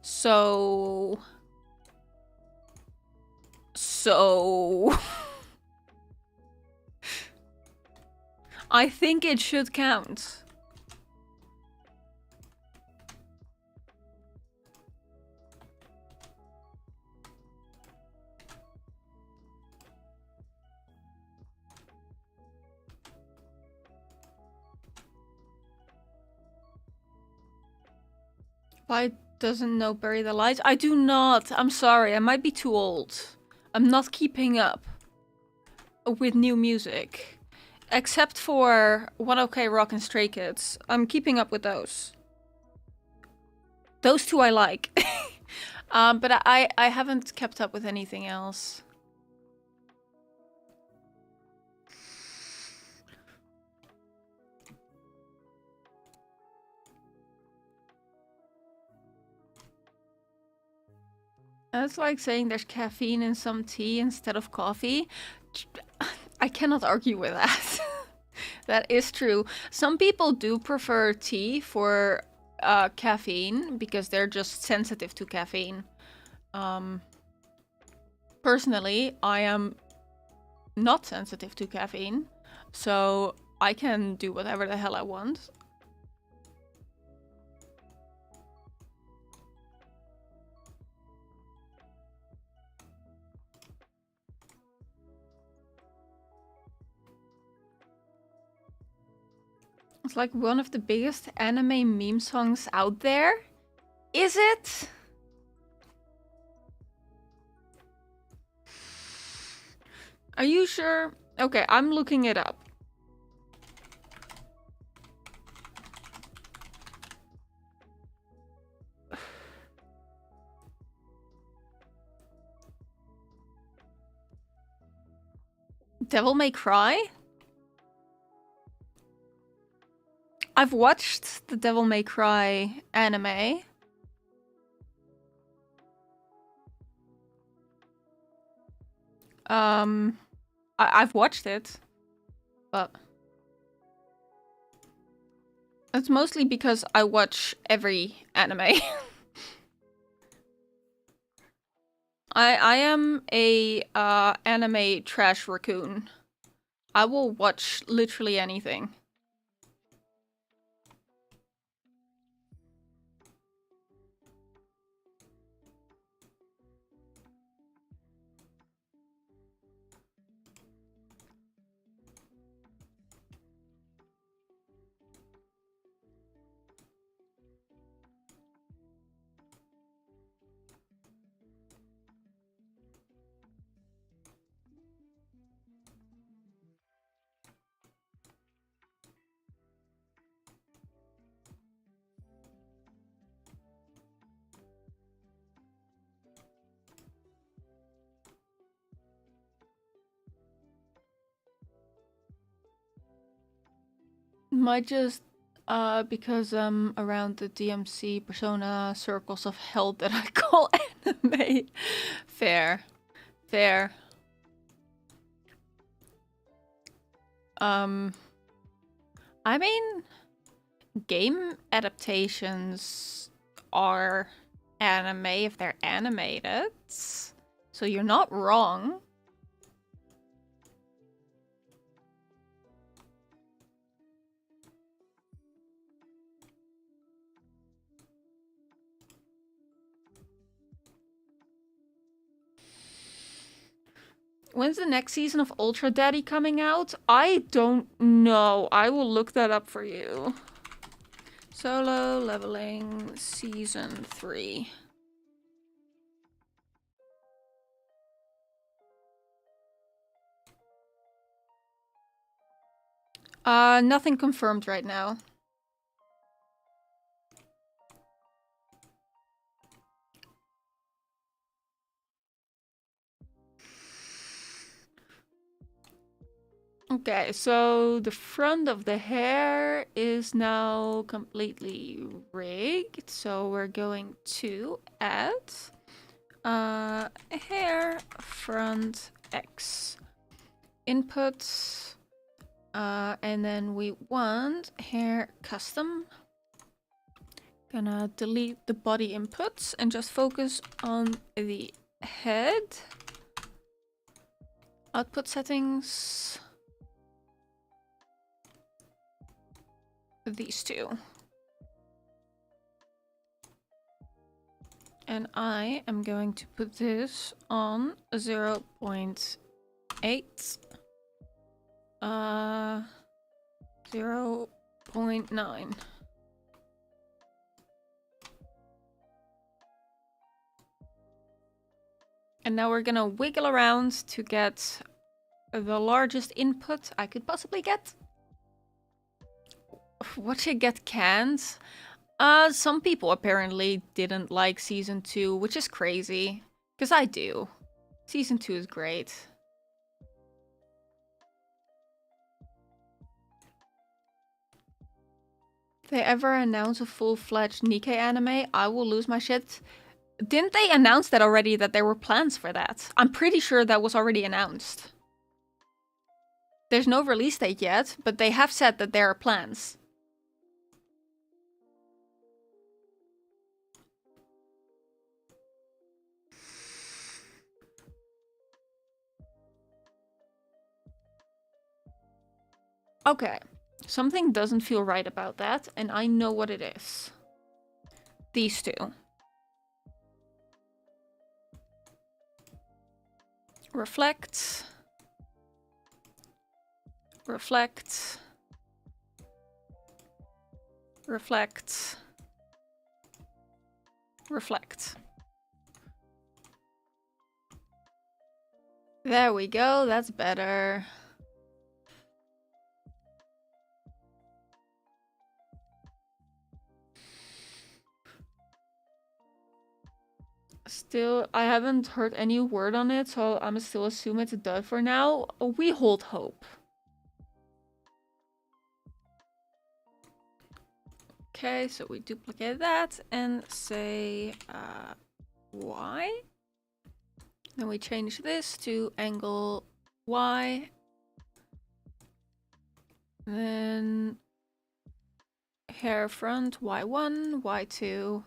So I think it should count. Why doesn't know Bury the Lights? I do not. I'm sorry. I might be too old. I'm not keeping up with new music. Except for One OK Rock and Stray Kids. I'm keeping up with those. Those two I like. But I haven't kept up with anything else. That's like saying there's caffeine in some tea instead of coffee. I cannot argue with that. That is true. Some people do prefer tea for caffeine because they're just sensitive to caffeine. Personally, I am not sensitive to caffeine, so I can do whatever the hell I want. It's like one of the biggest anime meme songs out there. Is it? Are you sure? Okay, I'm looking it up. Devil May Cry? I've watched the Devil May Cry anime. I've watched it, but it's mostly because I watch every anime. I am a anime trash raccoon. I will watch literally anything. Might just because I'm around the DMC persona circles of hell that I call anime. Fair. Fair. I mean, game adaptations are anime if they're animated. So you're not wrong. When's the next season of Ultra Daddy coming out? I don't know. I will look that up for you. Solo Leveling Season 3. Nothing confirmed right now. Okay, so the front of the hair is now completely rigged. So we're going to add hair front X inputs. And then we want hair custom. Gonna delete the body inputs and just focus on the head. Output settings. These two. And I am going to put this on 0.8. 0.9. And now we're gonna wiggle around to get the largest input I could possibly get. What should get canned? Some people apparently didn't like season 2, which is crazy. Because I do. Season 2 is great. If they ever announce a full-fledged Nikkei anime, I will lose my shit. Didn't they announce that already, that there were plans for that? I'm pretty sure that was already announced. There's no release date yet, but they have said that there are plans. Okay, something doesn't feel right about that, and I know what it is. These two. Reflect. Reflect. Reflect. Reflect. There we go, that's better. Still, I haven't heard any word on it, so I'm still assuming it's done for now. We hold hope. Okay, so we duplicate that and say Y. Then we change this to angle Y. Then hair front Y1, Y2.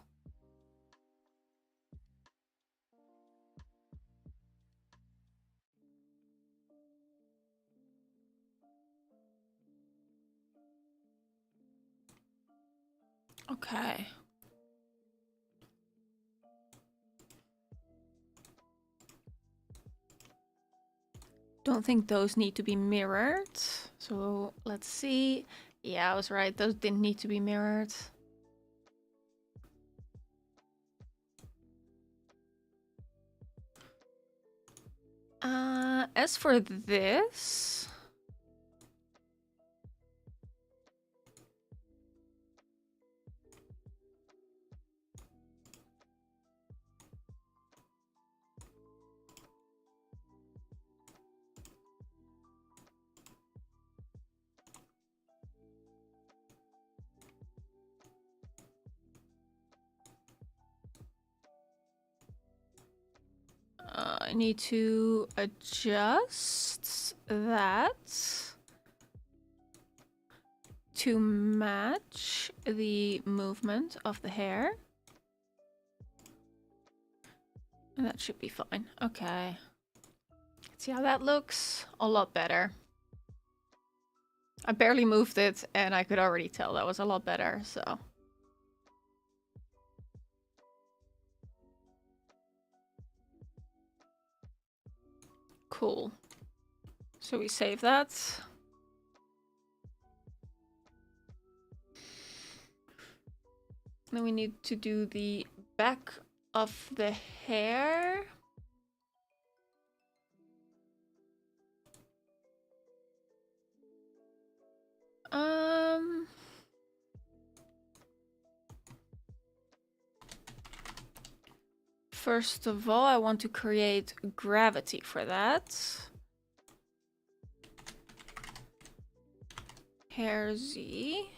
Okay. Don't think those need to be mirrored. So let's see. Yeah, I was right. Those didn't need to be mirrored. As for this... I need to adjust that to match the movement of the hair. And that should be fine. Okay. See how that looks? A lot better. I barely moved it and I could already tell that was a lot better, so... Cool. So we save that. Then we need to do the back of the hair. First of all, I want to create gravity for that. Hair Z.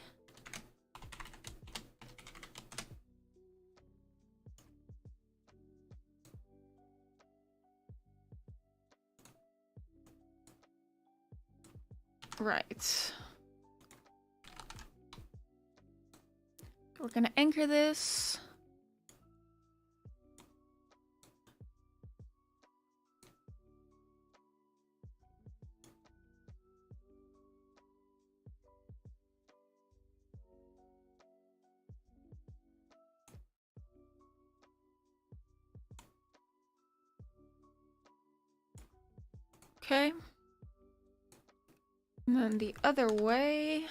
Right. We're gonna anchor this. Okay. And then the other way.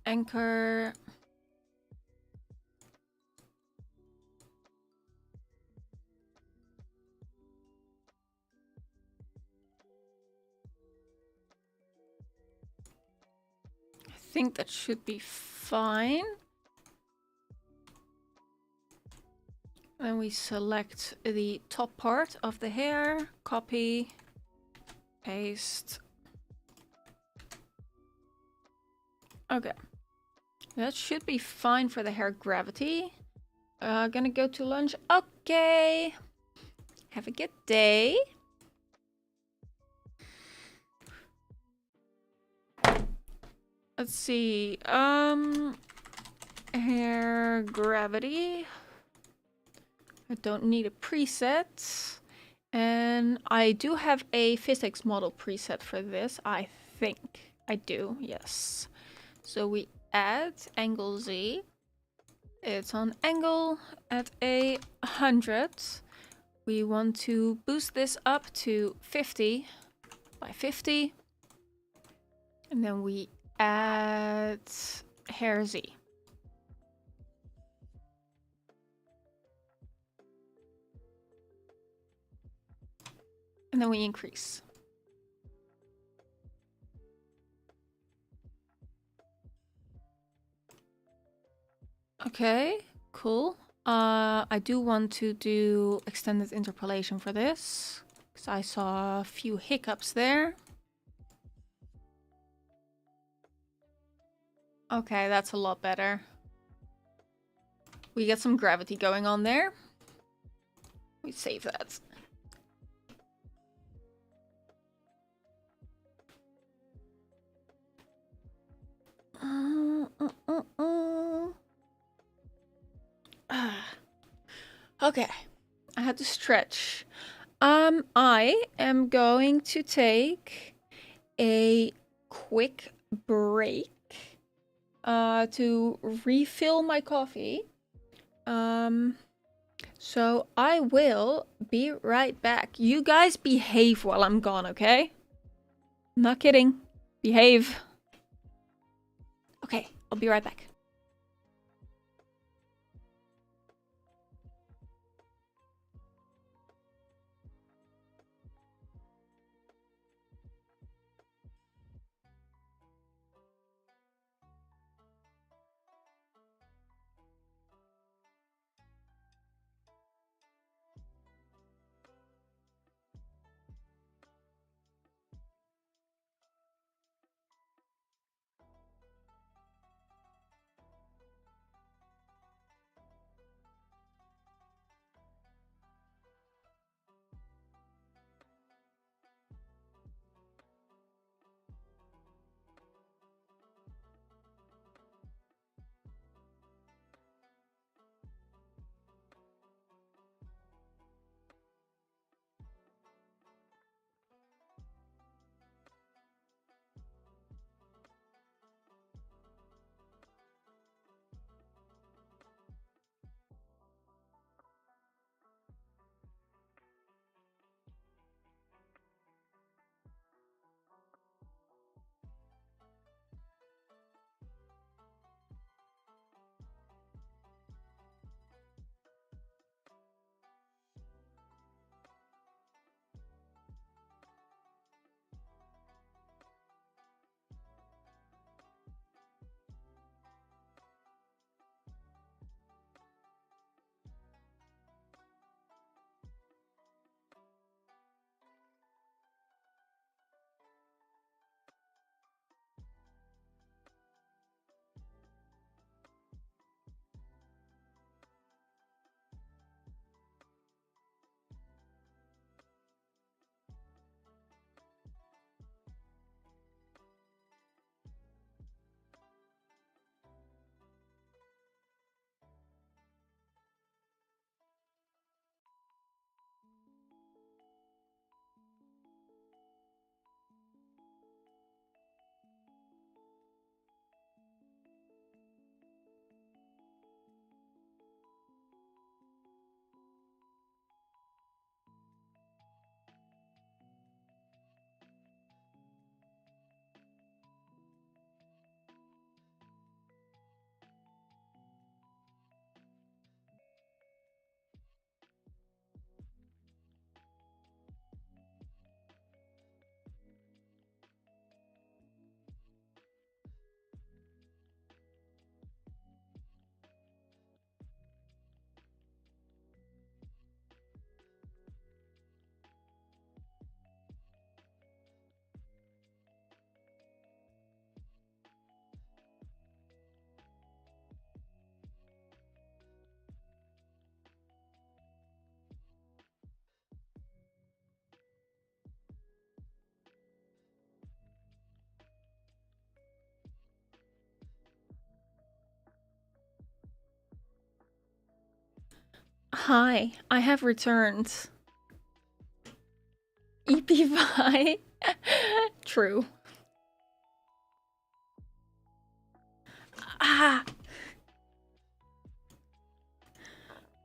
Anchor. I think that should be fine. Then we select the top part of the hair, copy, paste. Okay, that should be fine for the hair gravity. Gonna go to lunch. Okay, have a good day. Let's see, hair gravity. I don't need a preset. And I do have a physics model preset for this, I think. I do, yes. So we add angle Z. It's on angle at 100. We want to boost this up to 50 by 50. And then we add hair Z. And then we increase. Okay, cool. I do want to do extended interpolation for this, because I saw a few hiccups there. Okay, that's a lot better. We get some gravity going on there. We save that. Okay, I had to stretch. I am going to take a quick break to refill my coffee. So I will be right back. You guys behave while I'm gone, okay? I'm not kidding. Behave. Okay, I'll be right back. Hi, I have returned. EPI. True. Ah.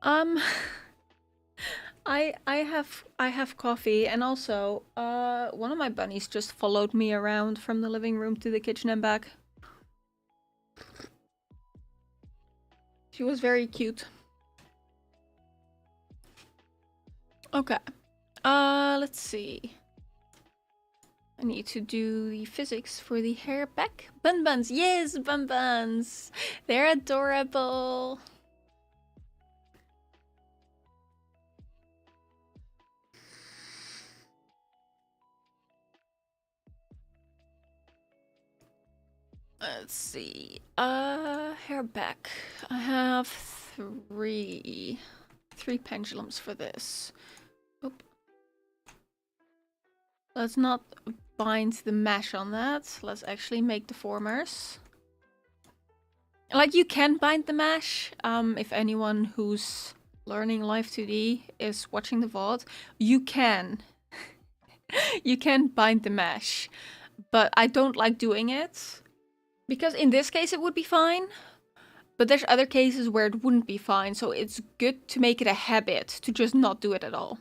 Um. I have coffee, and also one of my bunnies just followed me around from the living room to the kitchen and back. She was very cute. Okay. Let's see. I need to do the physics for the hair back. Bun buns, yes, bun buns. They're adorable. Let's see. Hair back. I have three pendulums for this. Oop. Let's not bind the mesh on that. Let's actually make the formers. Like, you can bind the mesh. If anyone who's learning Live2D is watching the VOD, you can. You can bind the mesh. But I don't like doing it. Because in this case it would be fine. But there's other cases where it wouldn't be fine. So it's good to make it a habit to just not do it at all.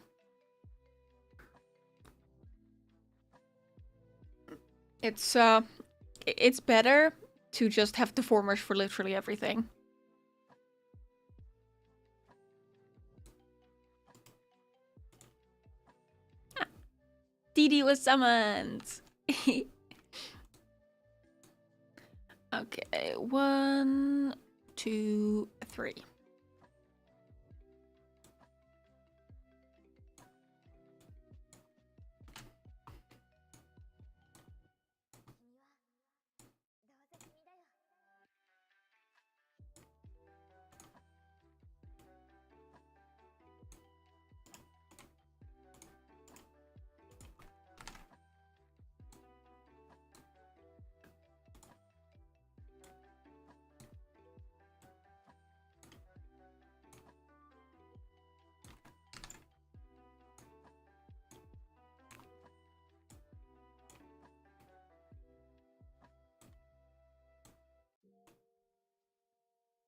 It's better to just have deformers for literally everything. Ah, Didi was summoned. Okay, 1, 2, 3.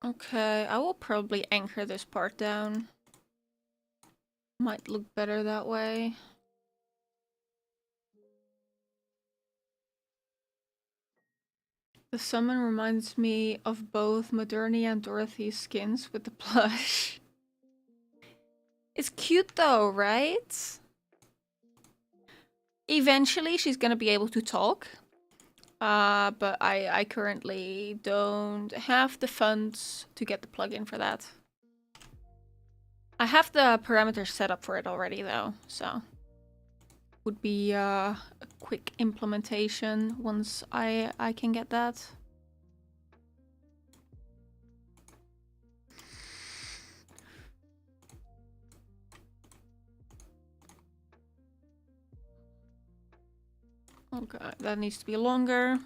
Okay, I will probably anchor this part down. Might look better that way. The summon reminds me of both Moderni and Dorothy's skins with the plush. It's cute though, right? Eventually she's gonna be able to talk. But I currently don't have the funds to get the plugin for that. I have the parameters set up for it already though, so would be a quick implementation once I can get that. Okay, that needs to be longer.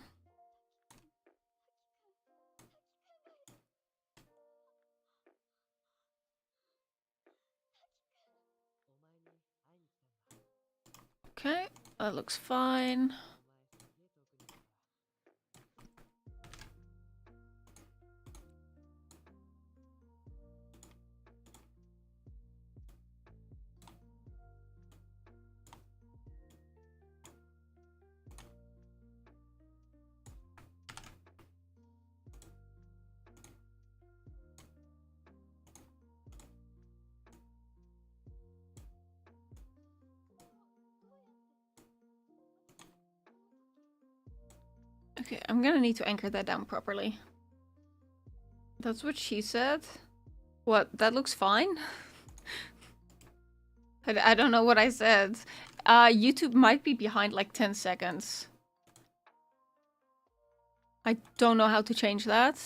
Okay, that looks fine. Okay, I'm gonna need to anchor that down properly. That's what she said. What? That looks fine? I don't know what I said. YouTube might be behind like 10 seconds. I don't know how to change that.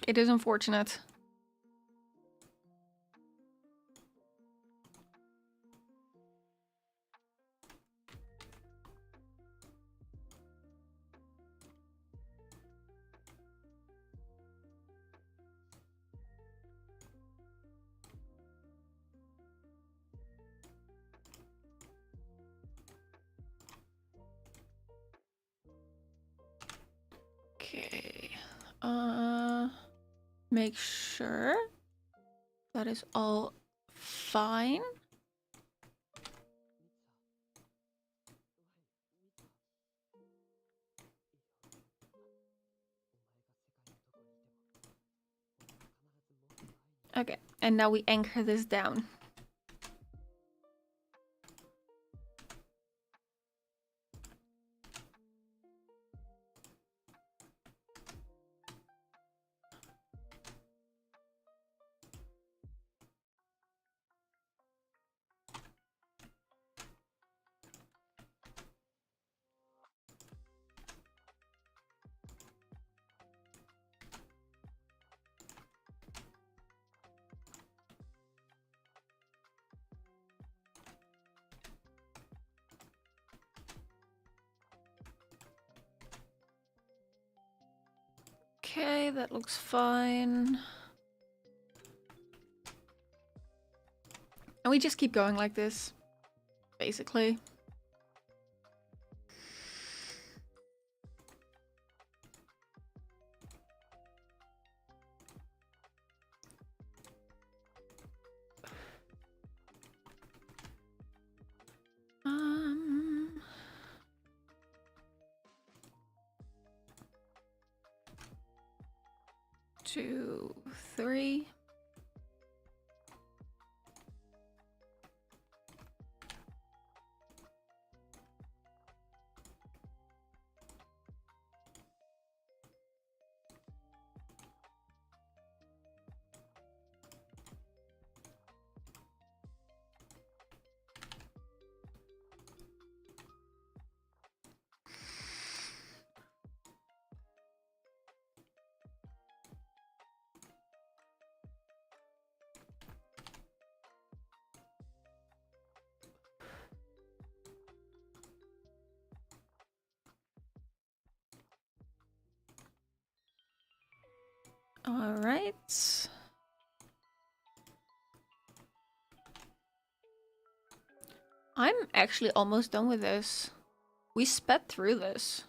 It is unfortunate. Okay. Make sure that is all fine. Okay, and now we anchor this down. Okay, that looks fine. And we just keep going like this, basically. Two, three. All right. I'm actually almost done with this. We sped through this.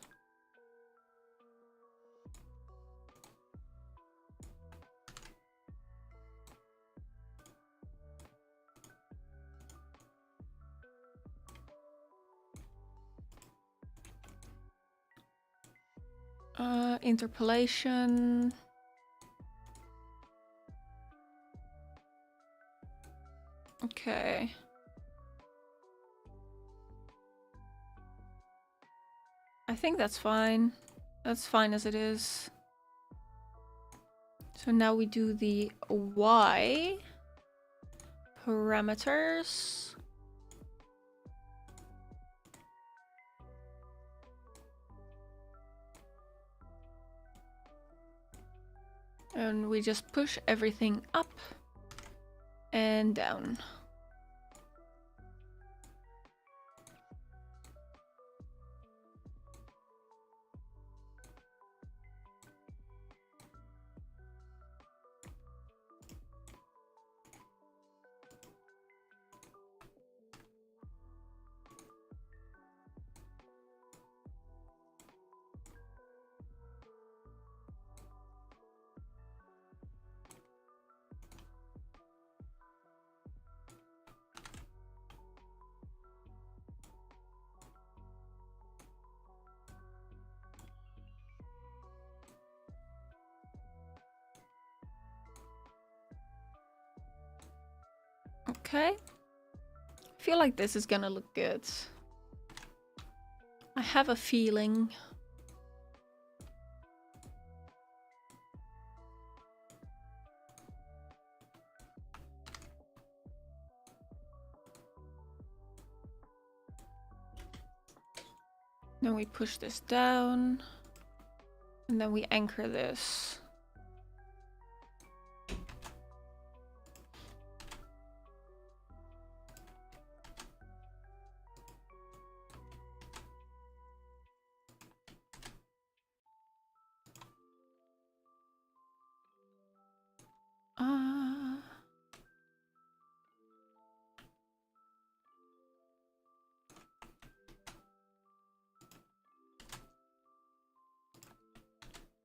Interpolation. Okay. I think that's fine. That's fine as it is. So now we do the Y parameters. And we just push everything up and down. Okay. I feel like this is gonna look good. I have a feeling. Then we push this down. And then we anchor this.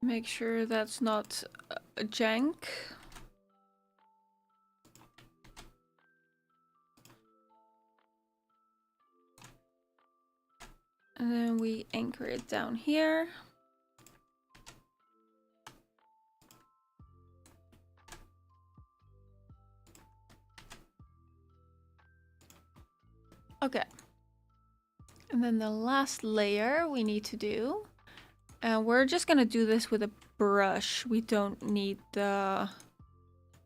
Make sure that's not a jank. And then we anchor it down here. Okay. And then the last layer we need to do, and we're just gonna do this with a brush. We don't need the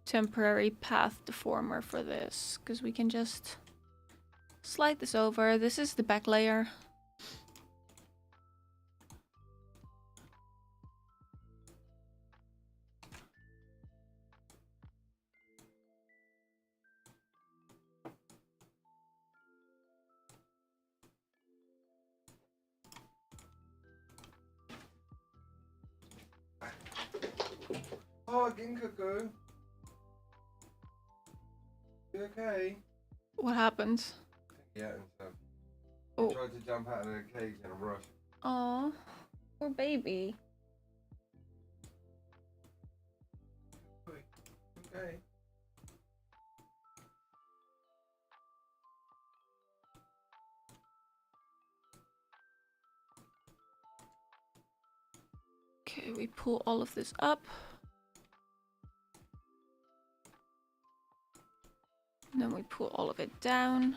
temporary path deformer for this, because we can just slide this over. This is the back layer. Oh, Ginkgo. You okay? What happened? Yeah, and stuff. Oh. He tried to jump out of the cage in a rush. Oh, poor baby. Okay. Okay, we pull all of this up. And then we pull all of it down.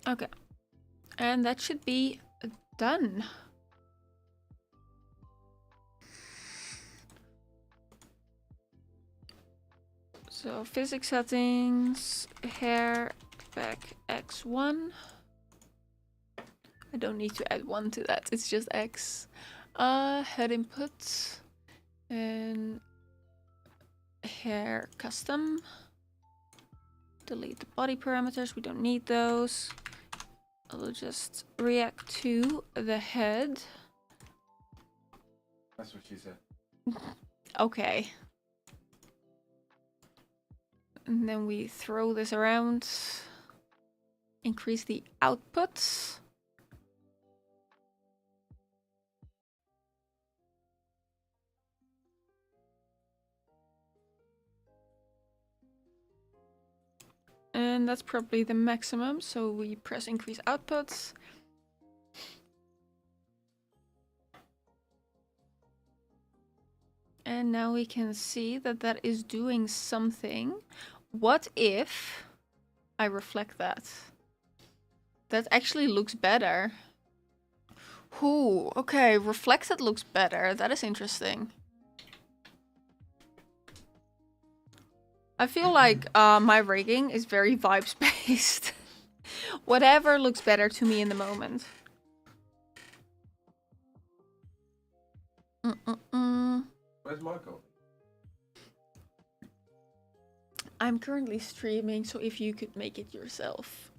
Okay, and that should be done. So physics settings, hair, back X1. I don't need to add 1 to that, it's just X. Head input and hair custom. Delete the body parameters, we don't need those. I'll just react to the head. That's what she said. Okay. And then we throw this around. Increase the output. And that's probably the maximum, so we press increase output. And now we can see that that is doing something. What if I reflect that? That actually looks better. Ooh, okay, reflected looks better. That is interesting. I feel like my rigging is very vibes based. Whatever looks better to me in the moment. Where's Michael? I'm currently streaming, so if you could make it yourself.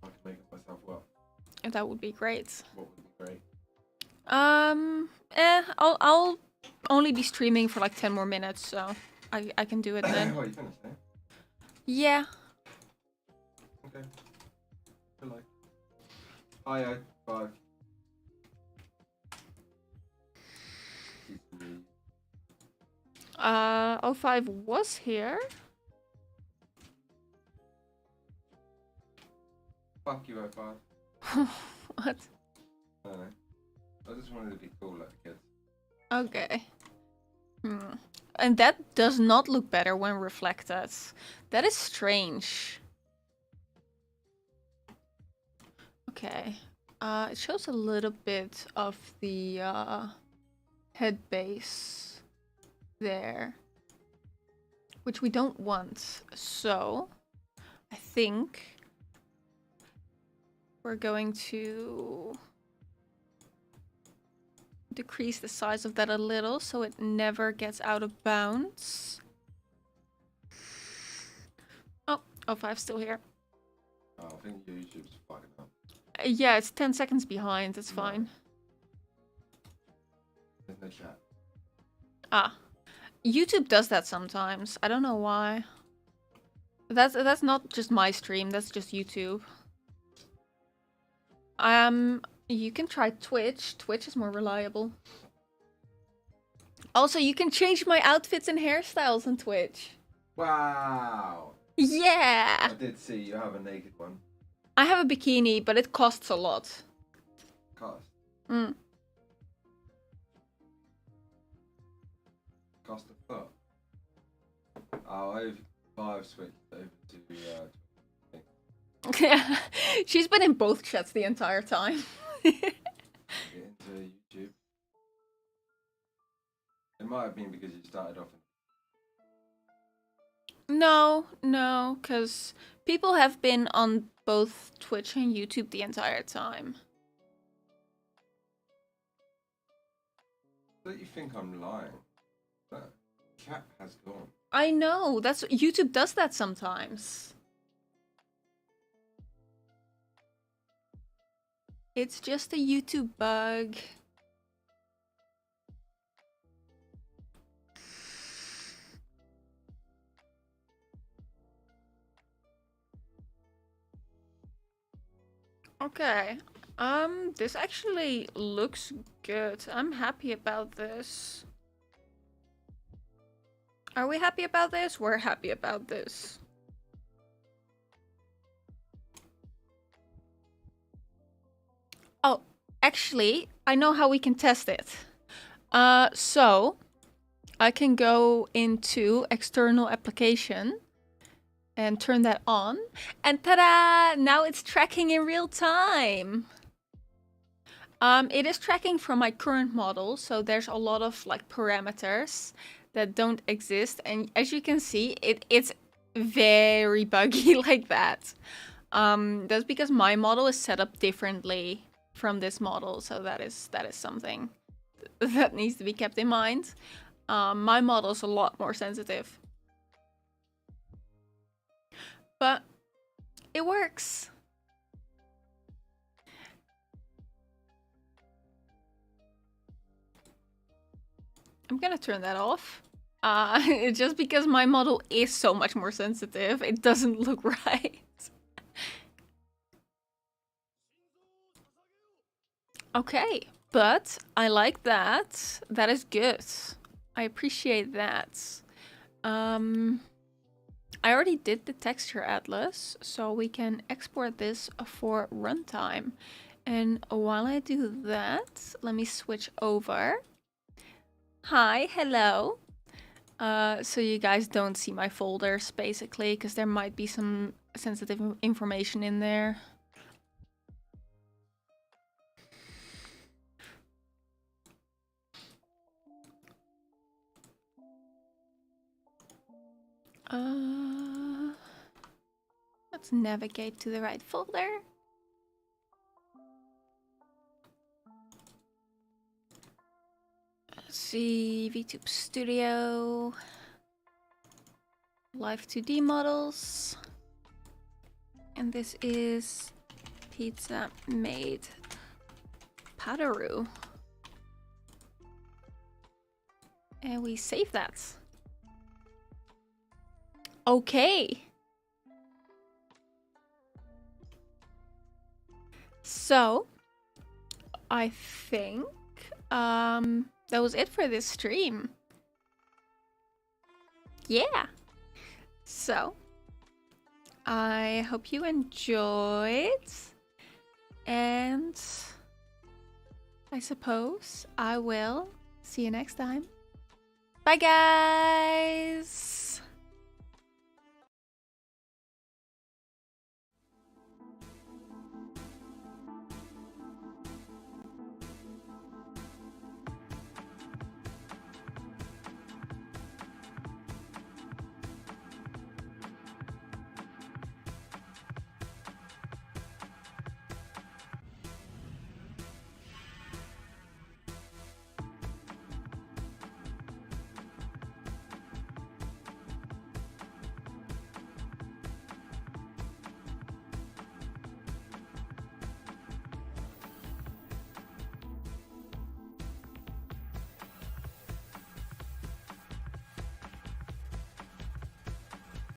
If I can make it myself, well. That would be great. What would be great? I'll only be streaming for like 10 more minutes, so I can do it then. Oh, you finished, eh? Yeah. Okay. Good luck. Hi, 5. O5 was here. Fuck you, 05. What? I don't know. I just wanted to be cool like the kids. Okay. And that does not look better when reflected. That is strange. Okay. It shows a little bit of the head base there, which we don't want. So I think we're going to decrease the size of that a little so it never gets out of bounds. Oh, 05's still here. Oh, I think YouTube's fucking up. Yeah, it's 10 seconds behind. It's fine. There's no chat. Ah. YouTube does that sometimes. I don't know why. That's not just my stream, that's just YouTube. You can try Twitch. Twitch is more reliable. Also, you can change my outfits and hairstyles on Twitch. Wow. Yeah. I did see you have a naked one. I have a bikini, but it costs a lot. Cost. Mm. Cost a foot. Oh, I've switched over to She's been in both chats the entire time. get into YouTube. It might have been because you started off. No, because people have been on both Twitch and YouTube the entire time. Don't you think I'm lying? That chat has gone. I know, that's YouTube does that sometimes. It's just a YouTube bug. Okay. This actually looks good. I'm happy about this. Are we happy about this? We're happy about this. Oh, actually, I know how we can test it. So I can go into external application and turn that on, and ta-da! Now it's tracking in real time. It is tracking from my current model, so there's a lot of like parameters that don't exist, and as you can see, it's very buggy like that. That's because my model is set up differently from this model, so that is something that needs to be kept in mind. My model is a lot more sensitive, but it works. I'm gonna turn that off. Just because my model is so much more sensitive, it doesn't look right. Okay, but I like that. That is good. I appreciate that. I already did the texture atlas, so we can export this for runtime. And while I do that, let me switch over. Hi, hello. So you guys don't see my folders, basically, because there might be some sensitive information in there. Let's navigate to the right folder. Let's see, VTube Studio, Live2D models, and this is pizza made PADORU. And we save that. Okay. So, I think that was it for this stream. Yeah. So, I hope you enjoyed. And I suppose I will see you next time. Bye, guys.